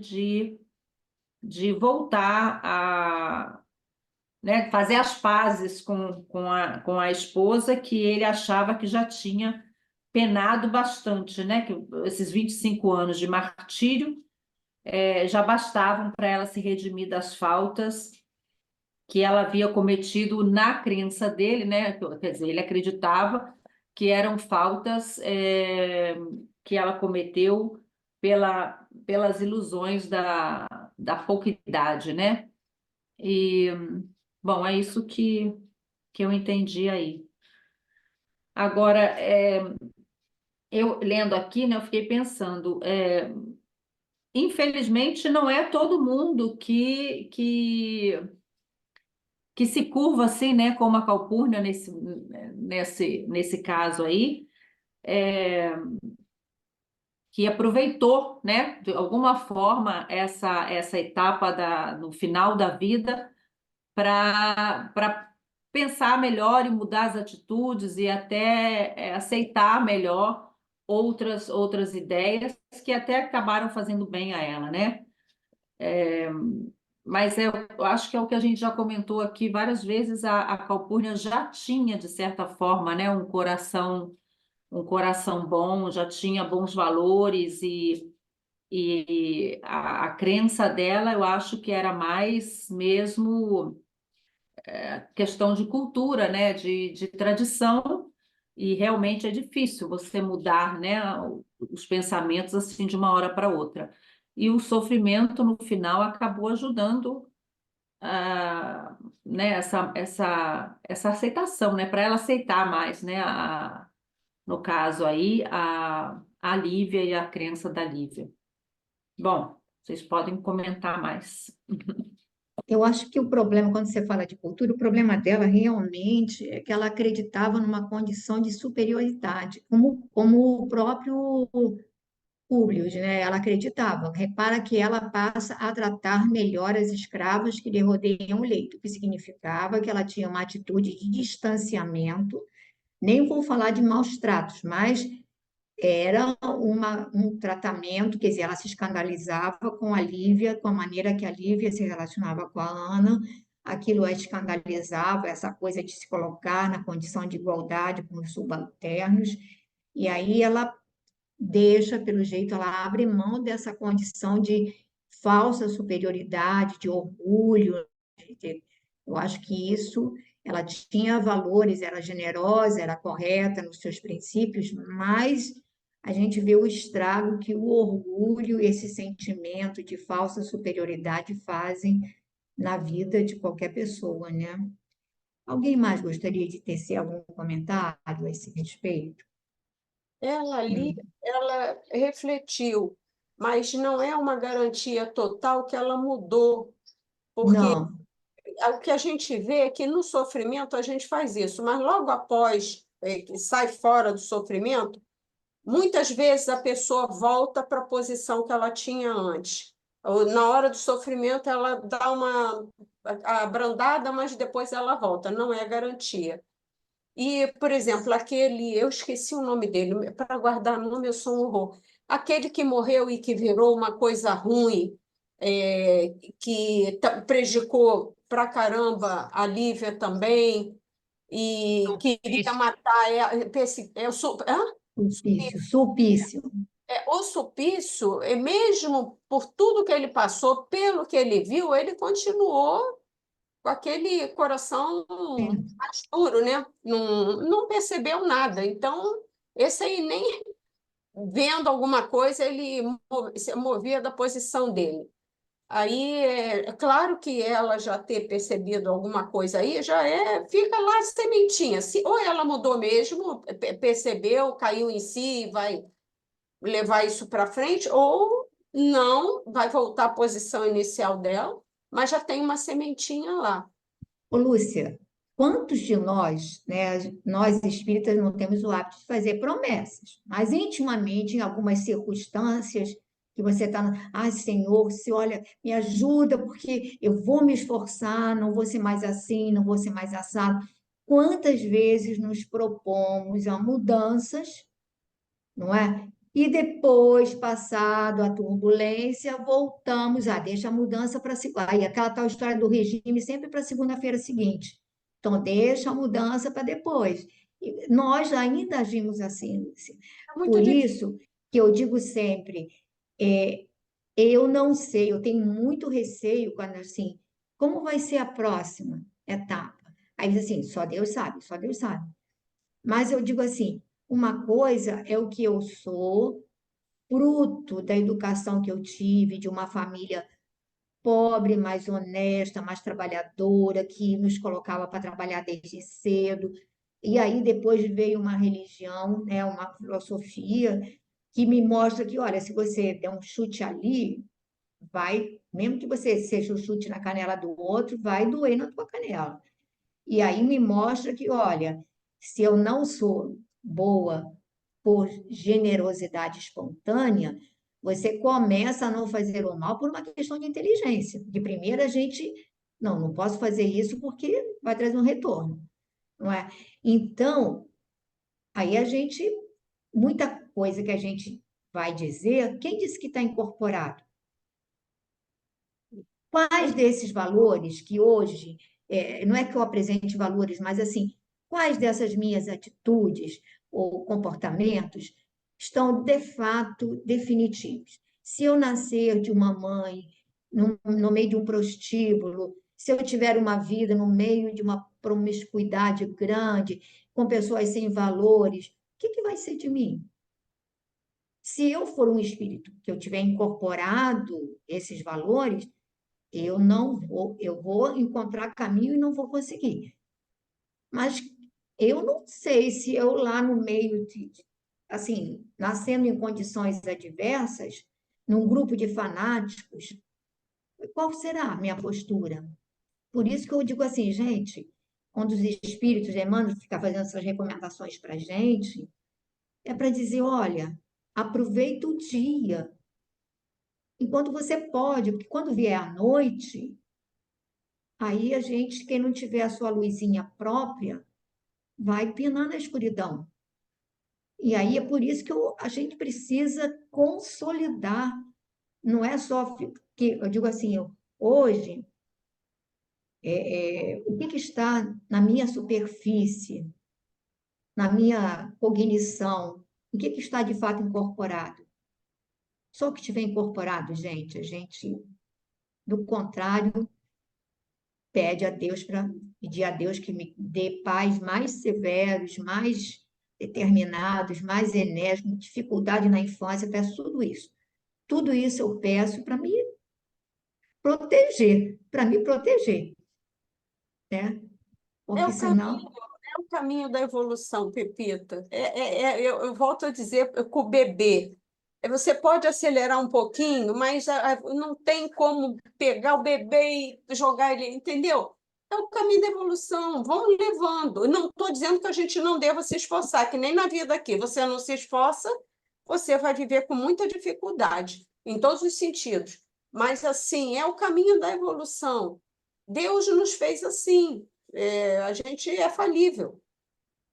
de voltar a, né, fazer as pazes com a esposa, que ele achava que já tinha penado bastante, né, que esses 25 anos de martírio já bastavam para ela se redimir das faltas que ela havia cometido na crença dele, né? Quer dizer, ele acreditava que eram faltas que ela cometeu pelas ilusões da pouca idade, né? E, bom, é isso que eu entendi aí. Agora, eu lendo aqui, né, eu fiquei pensando, infelizmente, não é todo mundo que se curva assim, né, como a Calpurnia nesse caso aí, que aproveitou, né, de alguma forma essa etapa no final da vida para pensar melhor e mudar as atitudes e até aceitar melhor outras ideias que até acabaram fazendo bem a ela, né? Mas eu acho que é o que a gente já comentou aqui várias vezes, a Calpurnia já tinha, de certa forma, né, um coração bom, já tinha bons valores e a crença dela, eu acho que era mais mesmo questão de cultura, né, de tradição, e realmente é difícil você mudar, né, os pensamentos assim de uma hora para outra. E o sofrimento, no final, acabou ajudando né, essa aceitação, né, para ela aceitar mais, né, no caso aí, a Lívia e a crença da Lívia. Bom, vocês podem comentar mais. Eu acho que o problema, quando você fala de cultura, o problema dela realmente é que ela acreditava numa condição de superioridade, como o próprio Públio, né? Ela acreditava. Repara que ela passa a tratar melhor as escravas que lhe rodeiam o leito, o que significava que ela tinha uma atitude de distanciamento. Nem vou falar de maus tratos, mas era um tratamento, quer dizer, ela se escandalizava com a Lívia, com a maneira que a Lívia se relacionava com a Ana, aquilo a escandalizava, essa coisa de se colocar na condição de igualdade com os subalternos, e aí ela deixa, pelo jeito, ela abre mão dessa condição de falsa superioridade, de orgulho. Eu acho que isso, ela tinha valores, era generosa, era correta nos seus princípios, mas a gente vê o estrago que o orgulho, esse sentimento de falsa superioridade fazem na vida de qualquer pessoa, né? Alguém mais gostaria de tecer algum comentário a esse respeito? Ela ali, Hum. ela refletiu, mas não é uma garantia total que ela mudou, porque Não, o que a gente vê é que no sofrimento a gente faz isso, mas logo após que sai fora do sofrimento, muitas vezes a pessoa volta para a posição que ela tinha antes. Ou, na hora do sofrimento, ela dá uma abrandada, mas depois ela volta, não é garantia. E, por exemplo, aquele, eu esqueci o nome dele, para guardar nome eu sou um horror. Aquele que morreu e que virou uma coisa ruim, que prejudicou pra caramba a Lívia também, e queria Isso. matar ela. Hã? Sulpício. O Sulpício, mesmo por tudo que ele passou, pelo que ele viu, ele continuou com aquele coração Sim. mais duro, né? Não percebeu nada. Então, esse aí nem vendo alguma coisa, ele se movia da posição dele. Aí, é claro que ela já ter percebido alguma coisa aí, fica lá a sementinha. Ou ela mudou mesmo, percebeu, caiu em si e vai levar isso para frente, ou não, vai voltar à posição inicial dela, mas já tem uma sementinha lá. Ô, Lúcia, quantos de nós, né, nós espíritas não temos o hábito de fazer promessas, mas intimamente, em algumas circunstâncias, que você está, ai, Senhor, se olha, me ajuda, porque eu vou me esforçar, não vou ser mais assim, não vou ser mais assado. Quantas vezes nos propomos a mudanças, não é? E depois, passado a turbulência, voltamos, deixa a mudança para aí aquela tal história do regime sempre para segunda-feira seguinte. Então, deixa a mudança para depois. E nós ainda agimos assim, Lúcia. É muito Por difícil. isso que eu digo sempre, é, eu não sei, eu tenho muito receio quando assim, como vai ser a próxima etapa? Aí diz assim, só Deus sabe, só Deus sabe. Mas eu digo assim, uma coisa é o que eu sou, fruto da educação que eu tive, de uma família pobre, mais honesta, mais trabalhadora, que nos colocava para trabalhar desde cedo. E aí depois veio uma religião, né, uma filosofia que me mostra que, olha, se você der um chute ali, vai, mesmo que você seja um chute na canela do outro, vai doer na tua canela. E aí me mostra que, olha, se eu não sou boa por generosidade espontânea, você começa a não fazer o mal por uma questão de inteligência. De primeira, a gente, não posso fazer isso porque vai trazer um retorno, não é? Então, aí a gente, muita coisa que a gente vai dizer, quem disse que está incorporado? Quais desses valores que hoje, não é que eu apresente valores, mas assim, quais dessas minhas atitudes ou comportamentos estão de fato definitivos? Se eu nascer de uma mãe no meio de um prostíbulo, se eu tiver uma vida no meio de uma promiscuidade grande, com pessoas sem valores, o que vai ser de mim? Se eu for um espírito que eu tiver incorporado esses valores, eu vou encontrar caminho e não vou conseguir. Mas eu não sei se eu lá no meio assim, nascendo em condições adversas, num grupo de fanáticos, qual será a minha postura? Por isso que eu digo assim, gente, quando os espíritos Emmanuel ficam fazendo essas recomendações para a gente, é para dizer, olha, aproveita o dia, enquanto você pode, porque quando vier a noite, aí a gente, quem não tiver a sua luzinha própria, vai pinar na escuridão. E aí é por isso que a gente precisa consolidar, não é só que eu digo assim, hoje, o que está na minha superfície, na minha cognição, o que está de fato incorporado? Só o que estiver incorporado, gente, a gente, do contrário, pede a Deus para pedir a Deus que me dê pais mais severos, mais determinados, mais enérgicos, dificuldade na infância, peço tudo isso. Tudo isso eu peço para me proteger, né? É Porque o caminho, senão, é o caminho da evolução, Pepita. Eu volto a dizer com o bebê. Você pode acelerar um pouquinho, mas não tem como pegar o bebê e jogar ele, entendeu? É o caminho da evolução. Vamos levando. Não estou dizendo que a gente não deva se esforçar, que nem na vida aqui. Você não se esforça, você vai viver com muita dificuldade, em todos os sentidos. Mas, assim, é o caminho da evolução. Deus nos fez assim. A gente é falível.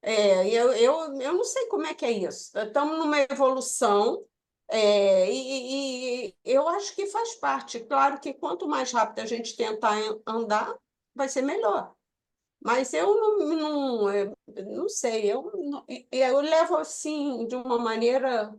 Eu não sei como é que é isso. Estamos numa evolução, e eu acho que faz parte. Claro que quanto mais rápido a gente tentar andar, vai ser melhor. Mas eu não sei, eu levo assim de uma maneira.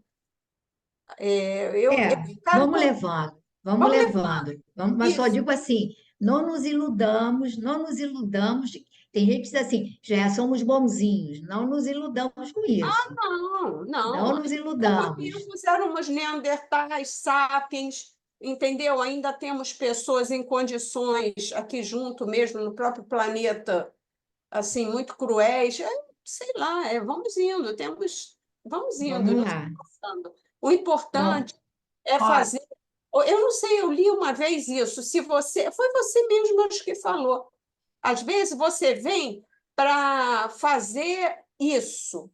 Eu quero. vamos levando, vamos Vamos levar levando. Mas só isso. digo assim, não nos iludamos, não nos iludamos. Tem gente que diz assim, já somos bonzinhos, não nos iludamos com isso. Não, Não não. nos Há pouco iludamos. tempo éramos neandertais, sapiens, entendeu? Ainda temos pessoas em condições aqui junto mesmo, no próprio planeta, assim, muito cruéis. Sei lá, vamos indo, Vamos nos lá. esforçando. O Bom, importante é ó, fazer. Eu não sei, eu li uma vez isso. Se você, foi você mesmo acho que falou. Às vezes você vem para fazer isso.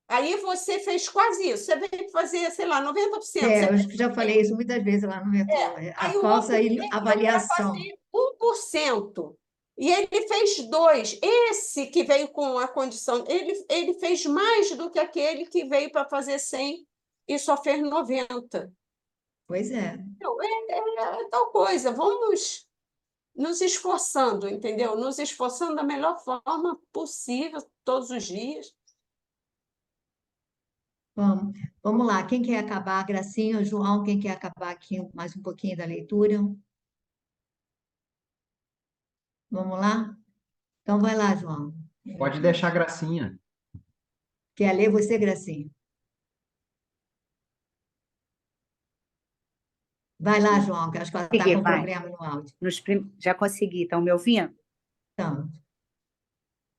Aí você fez quase isso. Você veio fazer, sei lá, 90%. Você eu fez acho que já falei 100%. isso muitas vezes lá no metrô. A Aí o falsa outro veio para avaliação. fazer 1%. E ele fez 2%. Esse que veio com a condição, ele fez mais do que aquele que veio para fazer 100% e só fez 90%. Pois é. Então, é tal coisa. Vamos nos esforçando, entendeu? Nos esforçando da melhor forma possível, todos os dias. Vamos lá. Quem quer acabar? Gracinha, João, quem quer acabar aqui mais um pouquinho da leitura? Vamos lá? Então vai lá, João. Pode deixar a gracinha. Quer ler você, Gracinha? Vai lá, João, que acho que ela está Consegui, com vai. problema no áudio. Já consegui, estão me ouvindo? Então,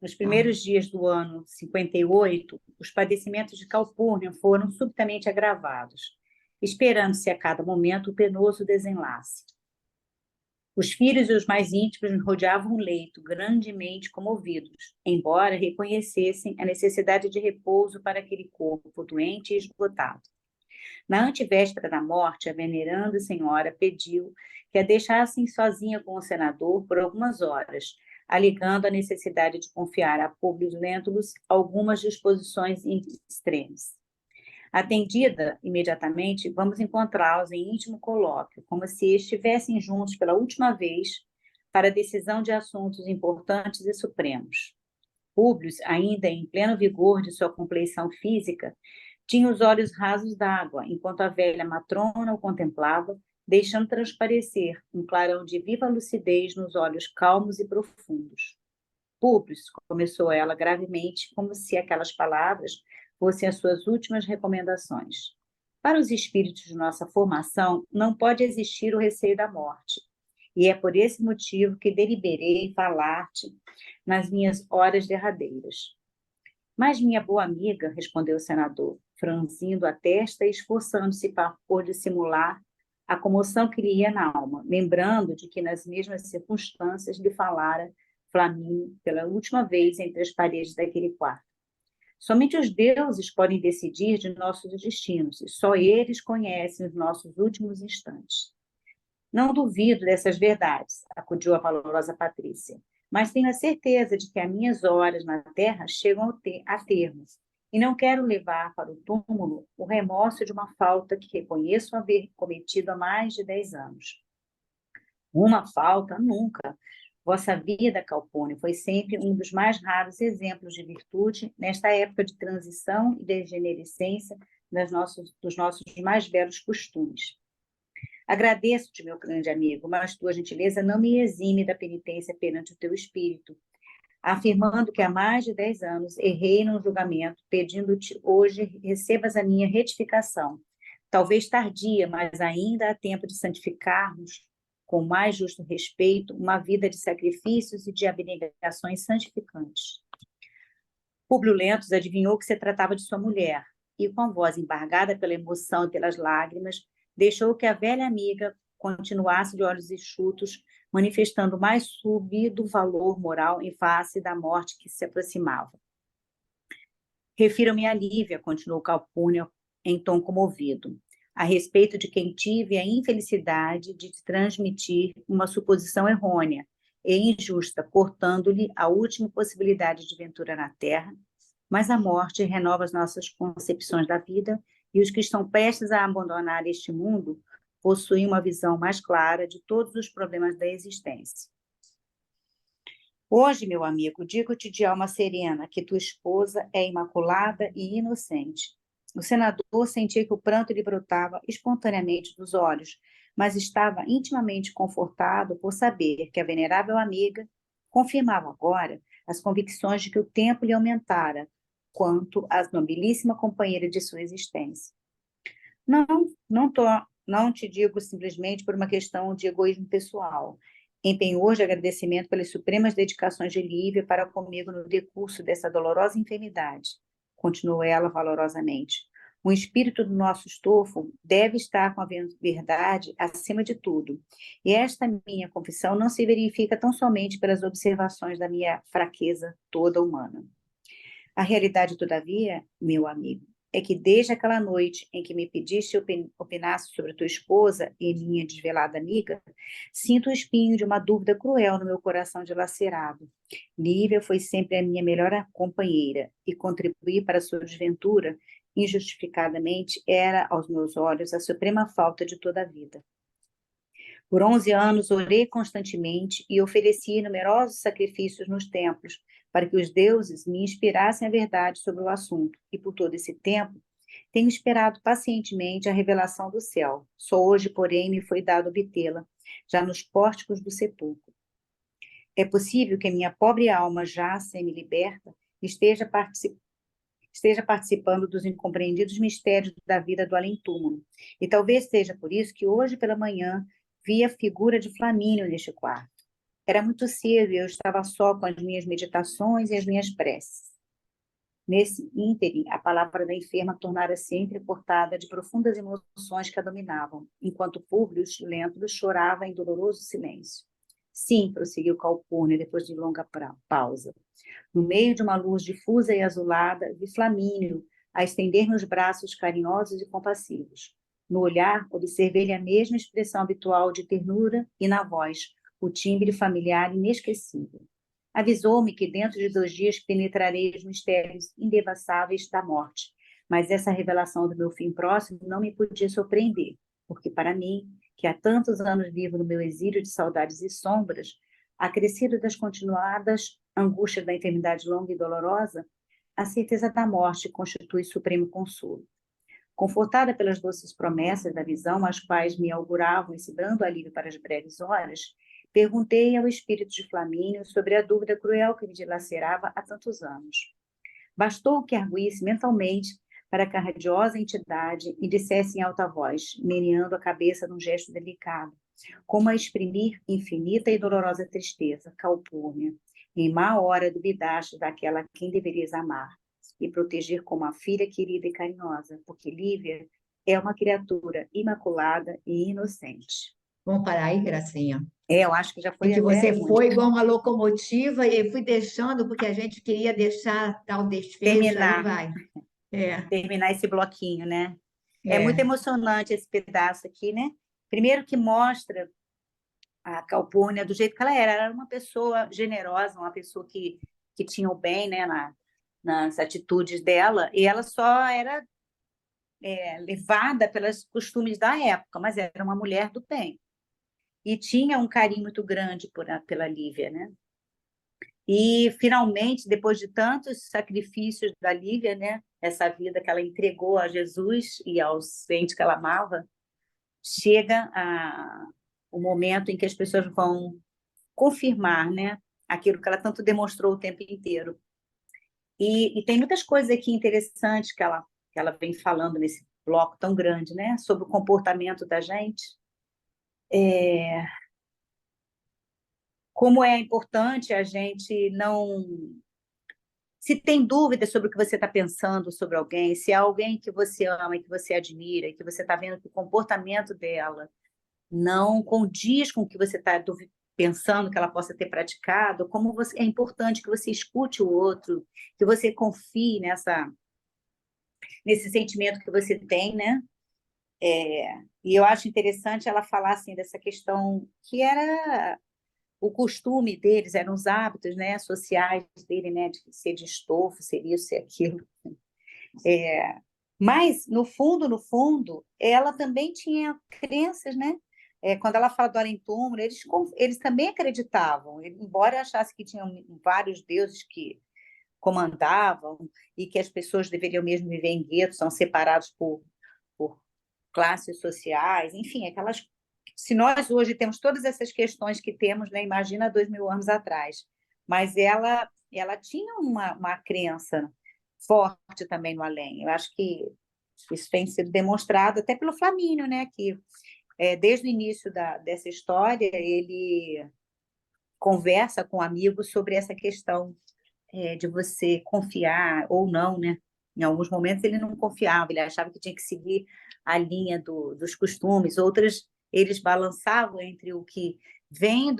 Nos então, primeiros dias do ano 58, os padecimentos de Calpurnia foram subitamente agravados, esperando-se a cada momento o penoso desenlace. Os filhos e os mais íntimos rodeavam o leito, grandemente comovidos, embora reconhecessem a necessidade de repouso para aquele corpo doente e esgotado. Na antevéspera da morte, a veneranda senhora pediu que a deixassem sozinha com o senador por algumas horas, alegando a necessidade de confiar a Públio Lentulus algumas disposições extremas. Atendida imediatamente, vamos encontrá-los em íntimo colóquio, como se estivessem juntos pela última vez para a decisão de assuntos importantes e supremos. Públio, ainda em pleno vigor de sua compleição física, tinha os olhos rasos d'água, enquanto a velha matrona o contemplava, deixando transparecer um clarão de viva lucidez nos olhos calmos e profundos. Públio, começou ela gravemente, como se aquelas palavras fossem as suas últimas recomendações. Para os espíritos de nossa formação, não pode existir o receio da morte. E é por esse motivo que deliberei falar-te nas minhas horas derradeiras. Mas, minha boa amiga, respondeu o senador, franzindo a testa e esforçando-se por dissimular a comoção que lhe ia na alma, lembrando de que nas mesmas circunstâncias lhe falara Flamínio pela última vez entre as paredes daquele quarto. Somente os deuses podem decidir de nossos destinos, e só eles conhecem os nossos últimos instantes. Não duvido dessas verdades, acudiu a valorosa Patrícia, mas tenho a certeza de que as minhas horas na terra chegam a termo, e não quero levar para o túmulo o remorso de uma falta que reconheço haver cometido há mais de 10 anos. Uma falta? Nunca. Vossa vida, Calpurnia, foi sempre um dos mais raros exemplos de virtude nesta época de transição e degenerescência dos nossos mais belos costumes. Agradeço-te, meu grande amigo, mas tua gentileza não me exime da penitência perante o teu espírito, afirmando que há mais de 10 anos errei num julgamento, pedindo-te hoje recebas a minha retificação. Talvez tardia, mas ainda há tempo de santificarmos com mais justo respeito, uma vida de sacrifícios e de abnegações santificantes. Públio Lentulus adivinhou que se tratava de sua mulher, e com a voz embargada pela emoção e pelas lágrimas, deixou que a velha amiga continuasse de olhos enxutos, manifestando mais subido valor moral em face da morte que se aproximava. Refiro-me a Lívia, continuou Calpurnia em tom comovido, a respeito de quem tive a infelicidade de transmitir uma suposição errônea e injusta, cortando-lhe a última possibilidade de ventura na terra, mas a morte renova as nossas concepções da vida e os que estão prestes a abandonar este mundo possuem uma visão mais clara de todos os problemas da existência. Hoje, meu amigo, digo-te de alma serena que tua esposa é imaculada e inocente. O senador sentia que o pranto lhe brotava espontaneamente dos olhos, mas estava intimamente confortado por saber que a venerável amiga confirmava agora as convicções de que o tempo lhe aumentara quanto à nobilíssima companheira de sua existência. Não te digo simplesmente por uma questão de egoísmo pessoal. Empenho de agradecimento pelas supremas dedicações de Lívia para comigo no decurso dessa dolorosa enfermidade. Continuou ela valorosamente. O espírito do nosso estofo deve estar com a verdade acima de tudo. E esta minha confissão não se verifica tão somente pelas observações da minha fraqueza toda humana. A realidade, todavia, meu amigo, é que desde aquela noite em que me pediste opinasse sobre tua esposa e minha desvelada amiga, sinto o espinho de uma dúvida cruel no meu coração dilacerado. Lívia foi sempre a minha melhor companheira e contribuir para a sua desventura, injustificadamente, era, aos meus olhos, a suprema falta de toda a vida. Por 11 anos, orei constantemente e ofereci numerosos sacrifícios nos templos, para que os deuses me inspirassem a verdade sobre o assunto, e por todo esse tempo tenho esperado pacientemente a revelação do céu. Só hoje, porém, me foi dado obtê-la, já nos pórticos do sepulcro. É possível que a minha pobre alma, já semi-liberta, esteja participando dos incompreendidos mistérios da vida do além-túmulo, e talvez seja por isso que hoje pela manhã vi a figura de Flamínio neste quarto. Era muito cedo e eu estava só com as minhas meditações e as minhas preces. Nesse ínterim, a palavra da enferma tornara-se entrecortada de profundas emoções que a dominavam, enquanto Públio Lentulus chorava em doloroso silêncio. Sim, prosseguiu Calpurnia, depois de longa pausa. No meio de uma luz difusa e azulada, vi Flamínio a estender-me os braços carinhosos e compassivos. No olhar, observei-lhe a mesma expressão habitual de ternura e na voz, o timbre familiar inesquecível. Avisou-me que dentro de 2 dias penetrarei os mistérios indevassáveis da morte, Mas essa revelação do meu fim próximo não me podia surpreender, porque para mim, que há tantos anos vivo no meu exílio de saudades e sombras, acrescido das continuadas angústias da enfermidade longa e dolorosa, a certeza da morte constitui supremo consolo. Confortada pelas doces promessas da visão, as quais me auguravam esse brando alívio para as breves horas, perguntei ao espírito de Flamínio sobre a dúvida cruel que me dilacerava há tantos anos. Bastou que arguísse mentalmente para que a radiosa entidade me dissesse em alta voz, meneando a cabeça num gesto delicado, como a exprimir infinita e dolorosa tristeza, Calpurnia, em má hora duvidaste daquela a quem deverias amar, e proteger como a filha querida e carinhosa, porque Lívia é uma criatura imaculada e inocente. Vamos parar aí, Gracinha. Eu acho que já foi Porque até você muito. foi igual uma locomotiva e eu fui deixando porque a gente queria deixar tal desfecho, aí vai. Terminar esse bloquinho, né? É É. muito emocionante esse pedaço aqui, né? Primeiro que mostra a Calpurnia do jeito que ela era uma pessoa generosa, uma pessoa que tinha o bem, né, nas atitudes dela, e ela só era levada pelos costumes da época, mas era uma mulher do bem. E tinha um carinho muito grande pela Lívia, né? E, finalmente, depois de tantos sacrifícios da Lívia, né, essa vida que ela entregou a Jesus e aos entes que ela amava, chega o momento em que as pessoas vão confirmar, né, aquilo que ela tanto demonstrou o tempo inteiro. E tem muitas coisas aqui interessantes que ela vem falando nesse bloco tão grande, né, sobre o comportamento da gente. Como é importante a gente não... Se tem dúvida sobre o que você está pensando sobre alguém, se é alguém que você ama e que você admira, e que você está vendo que o comportamento dela não condiz com o que você está pensando que ela possa ter praticado, é importante que você escute o outro, que você confie nesse sentimento que você tem, né? E eu acho interessante ela falar assim, dessa questão que era o costume deles, eram os hábitos, né, sociais dele, né, de ser de estofo, ser isso, ser aquilo. Mas, no fundo, ela também tinha crenças, né? Quando ela fala do além-túmulo, eles também acreditavam, embora achassem que tinham vários deuses que comandavam e que as pessoas deveriam mesmo viver em guetos, são separados por classes sociais, enfim, aquelas... Se nós hoje temos todas essas questões que temos, né, imagina 2000 anos atrás, mas ela tinha uma crença forte também no além. Eu acho que isso tem sido demonstrado até pelo Flamínio, né, que desde o início dessa história ele conversa com amigos sobre essa questão de você confiar ou não, né? Em alguns momentos ele não confiava, ele achava que tinha que seguir a linha dos costumes, outras eles balançavam entre o que vem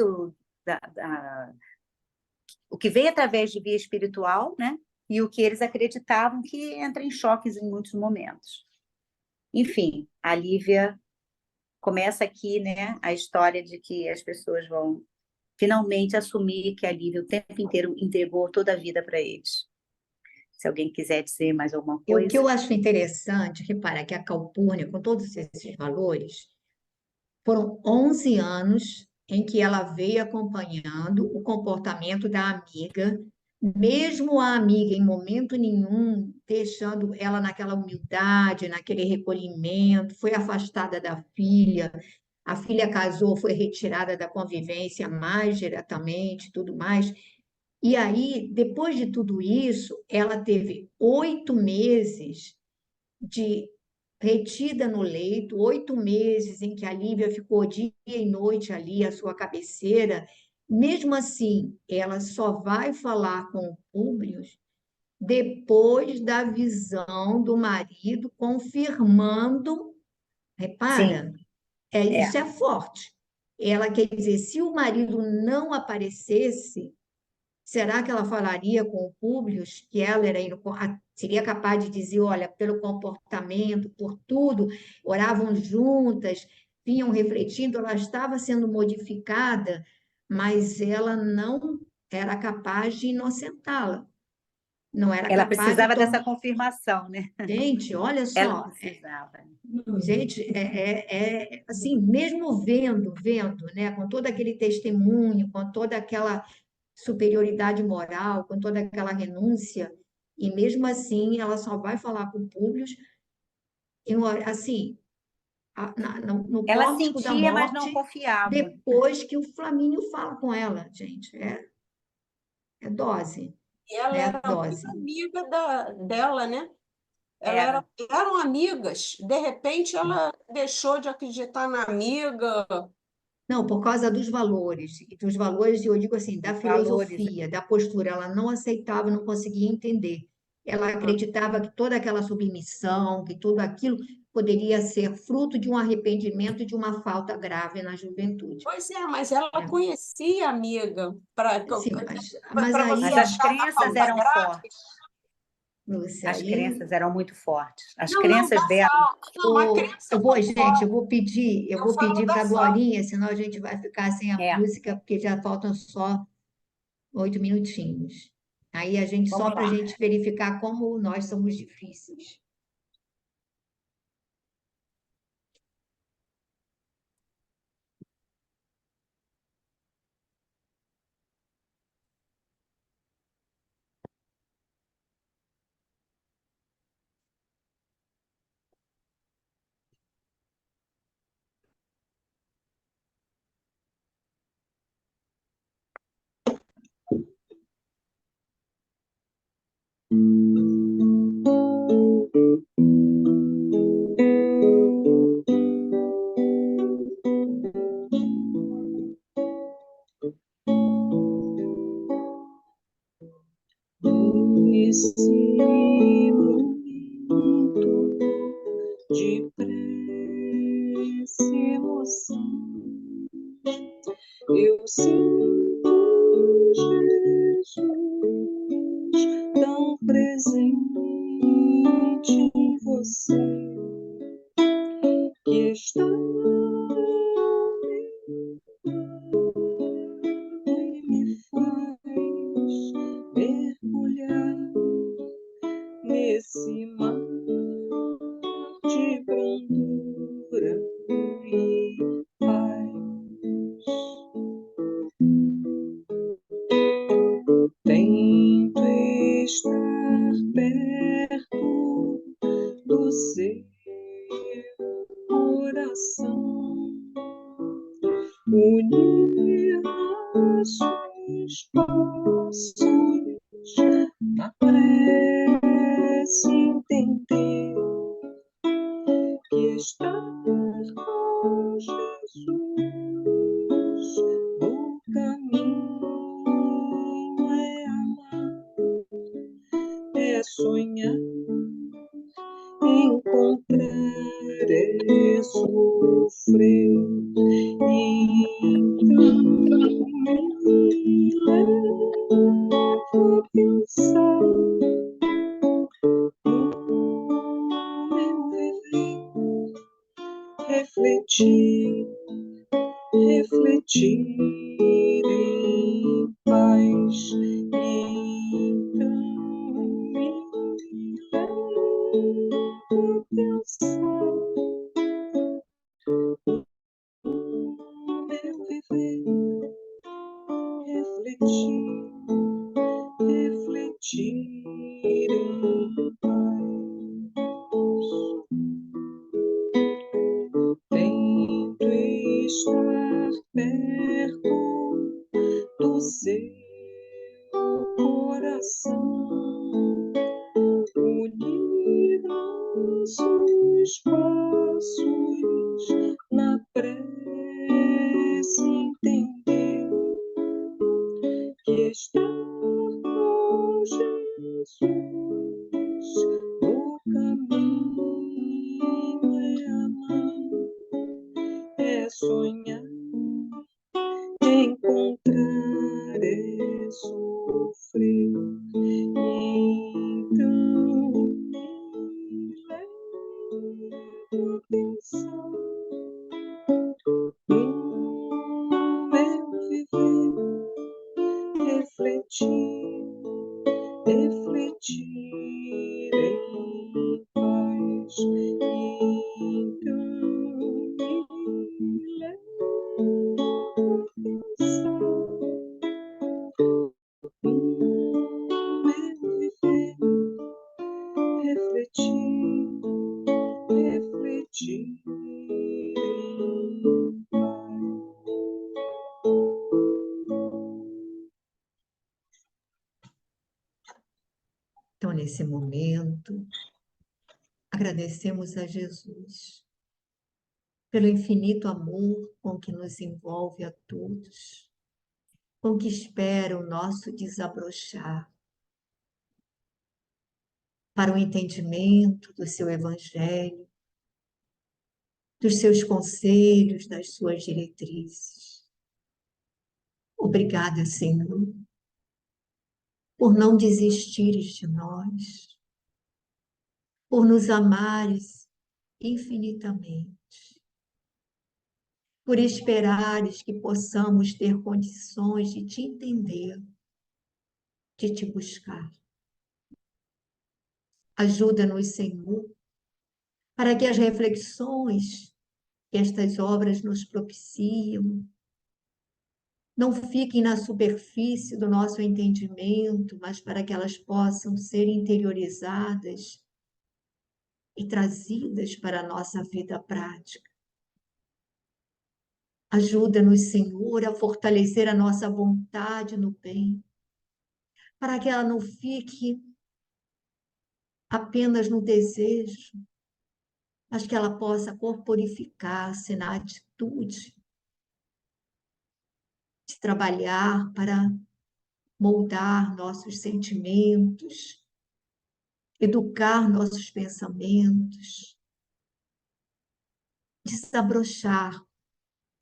o que vem através de via espiritual, né? E o que eles acreditavam que entra em choques em muitos momentos. Enfim, a Lívia começa aqui, né, a história de que as pessoas vão finalmente assumir que a Lívia o tempo inteiro entregou toda a vida para eles. Se alguém quiser dizer mais alguma coisa. O que eu acho interessante, repara que a Calpurnia, com todos esses valores, foram 11 anos em que ela veio acompanhando o comportamento da amiga, mesmo a amiga em momento nenhum deixando ela naquela humildade, naquele recolhimento, foi afastada da filha, a filha casou, foi retirada da convivência mais diretamente, tudo mais. E aí, depois de tudo isso, ela teve 8 meses de retida no leito, 8 meses em que a Lívia ficou dia e noite ali, à sua cabeceira. Mesmo assim, ela só vai falar com o Públio depois da visão do marido confirmando, repara, Sim, isso é forte. Ela quer dizer, se o marido não aparecesse, será que ela falaria com o Públio que ela seria capaz de dizer, olha, pelo comportamento, por tudo, oravam juntas, vinham refletindo, ela estava sendo modificada, mas ela não era capaz de inocentá-la. não era Ela capaz de precisava dessa tomar. confirmação, né? Gente, olha Ela só, precisava. gente, assim, mesmo vendo, né, com todo aquele testemunho, com toda aquela superioridade moral, com toda aquela renúncia, e mesmo assim ela só vai falar com Públio, assim, no Ela pórtico da sentia, mas não morte, confiava. depois que o Flamínio fala com ela, gente, é dose, E ela né? era muito Dose. amiga dela, né? Era. Eram amigas. De repente, ela deixou de acreditar na amiga. Não, por causa dos valores, eu digo assim, da Os valores. filosofia, da postura, ela não aceitava, não conseguia entender. Ela acreditava que toda aquela submissão, que tudo aquilo poderia ser fruto de um arrependimento e de uma falta grave na juventude, Pois é, mas ela né? conhecia a amiga. Para Sim, mas você Mas aí, as achar da crenças falta eram grave. fortes. Lúcia, As aí crenças eram muito fortes. As Não, não, crenças da dela. falta. Não, a crença gente, concorda. eu Eu vou falo pedir da para a falta. Glorinha, senão a gente vai ficar sem a É, música, porque já faltam só 8 minutinhos. Aí a gente, só vamos para a lá. gente verificar como nós somos difíceis. Nesse momento de prece e emoção, eu sinto Jesus tão presente em você, que está e me faz mergulhar nesse mar de brandura e paz. Tento estar perto do seu coração, unir nossos passos na prece, entender que estar com Jesus no caminho é amar, é sonhar, encontrar, é sofrer. Então me leva a pensar no meu viver, refletir em paz. Então me leva a pensar no meu viver, refletir em paz. Tento estar perto do seu coração, unir nossos passos na prece, entender que estar com Jesus no caminho é amar, é sonhar, encontrar, é sofrer. Então me leva a pensar no meu viver, refletir nesse momento, agradecemos a Jesus pelo infinito amor com que nos envolve a todos, com que espera o nosso desabrochar para o entendimento do seu Evangelho, dos seus conselhos, das suas diretrizes. Obrigada, Senhor, por não desistires de nós, por nos amares infinitamente, por esperares que possamos ter condições de te entender, de te buscar. Ajuda-nos, Senhor, para que as reflexões que estas obras nos propiciam não fiquem na superfície do nosso entendimento, mas para que elas possam ser interiorizadas e trazidas para a nossa vida prática. Ajuda-nos, Senhor, a fortalecer a nossa vontade no bem, para que ela não fique apenas no desejo, mas que ela possa corporificar-se na atitude de trabalhar para moldar nossos sentimentos, educar nossos pensamentos, desabrochar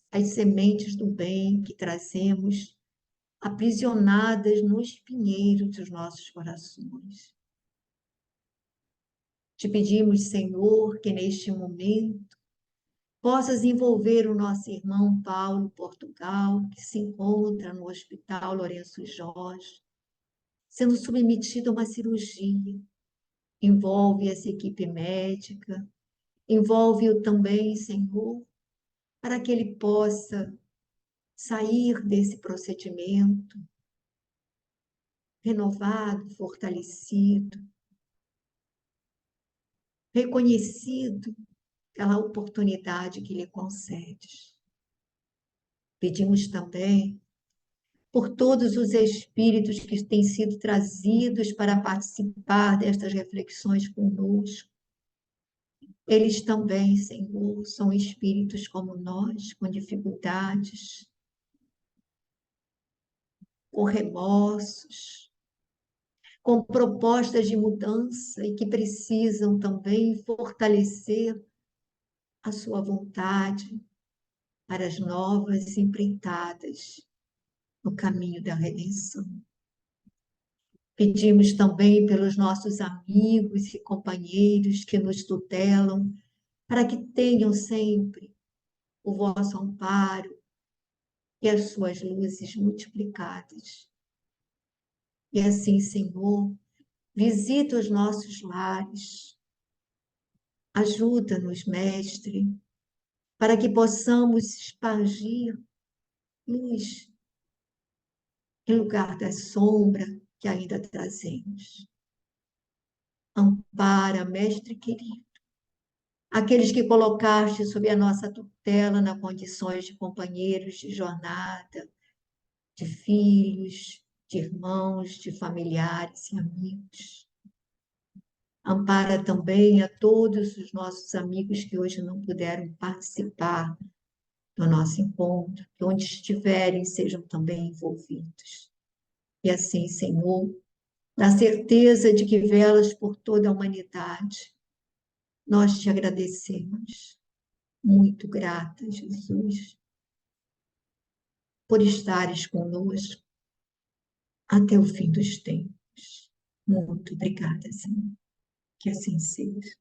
as sementes do bem que trazemos aprisionadas no espinheiro dos nossos corações. Te pedimos, Senhor, que neste momento possas envolver o nosso irmão Paulo Portugal, que se encontra no Hospital Lourenço Jorge, sendo submetido a uma cirurgia. Envolve essa equipe médica, envolve-o também, Senhor, para que ele possa sair desse procedimento renovado, fortalecido, reconhecido pela oportunidade que lhe concedes. Pedimos também por todos os espíritos que têm sido trazidos para participar destas reflexões conosco. Eles também, Senhor, são espíritos como nós, com dificuldades, com remorsos, com propostas de mudança e que precisam também fortalecer a sua vontade para as novas empreitadas no caminho da redenção. Pedimos também pelos nossos amigos e companheiros que nos tutelam, para que tenham sempre o vosso amparo e as suas luzes multiplicadas. E assim, Senhor, visita os nossos lares, ajuda-nos, Mestre, para que possamos espargir luz em lugar da sombra que ainda trazemos. Ampara, Mestre querido, aqueles que colocaste sob a nossa tutela nas condições de companheiros de jornada, de filhos, de irmãos, de familiares e amigos. Ampara também a todos os nossos amigos que hoje não puderam participar do nosso encontro, que onde estiverem sejam também envolvidos. E assim, Senhor, na certeza de que velas por toda a humanidade, nós te agradecemos. Muito grata, Jesus, por estares conosco até o fim dos tempos. Muito obrigada, Senhor. Que assim seja.